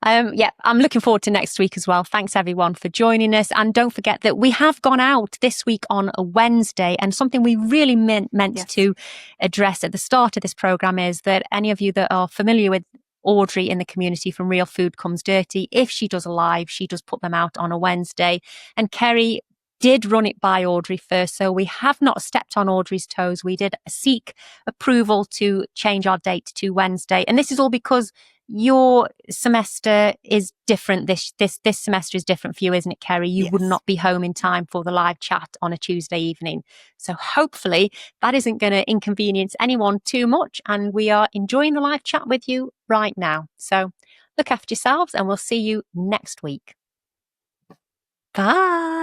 I'm looking forward to next week as well. Thanks everyone for joining us. And don't forget that we have gone out this week on a Wednesday, and something we really meant to address at the start of this program is that any of you that are familiar with Audrey in the community from Real Food Comes Dirty, if she does a live, she does put them out on a Wednesday. And Kerry did run it by Audrey first, so we have not stepped on Audrey's toes. We did seek approval to change our date to Wednesday, and this is all because your semester is different. This semester is different for you, isn't it, Kerry? You would not be home in time for the live chat on a Tuesday evening. So hopefully that isn't going to inconvenience anyone too much, and we are enjoying the live chat with you right now. So look after yourselves, and we'll see you next week. Bye.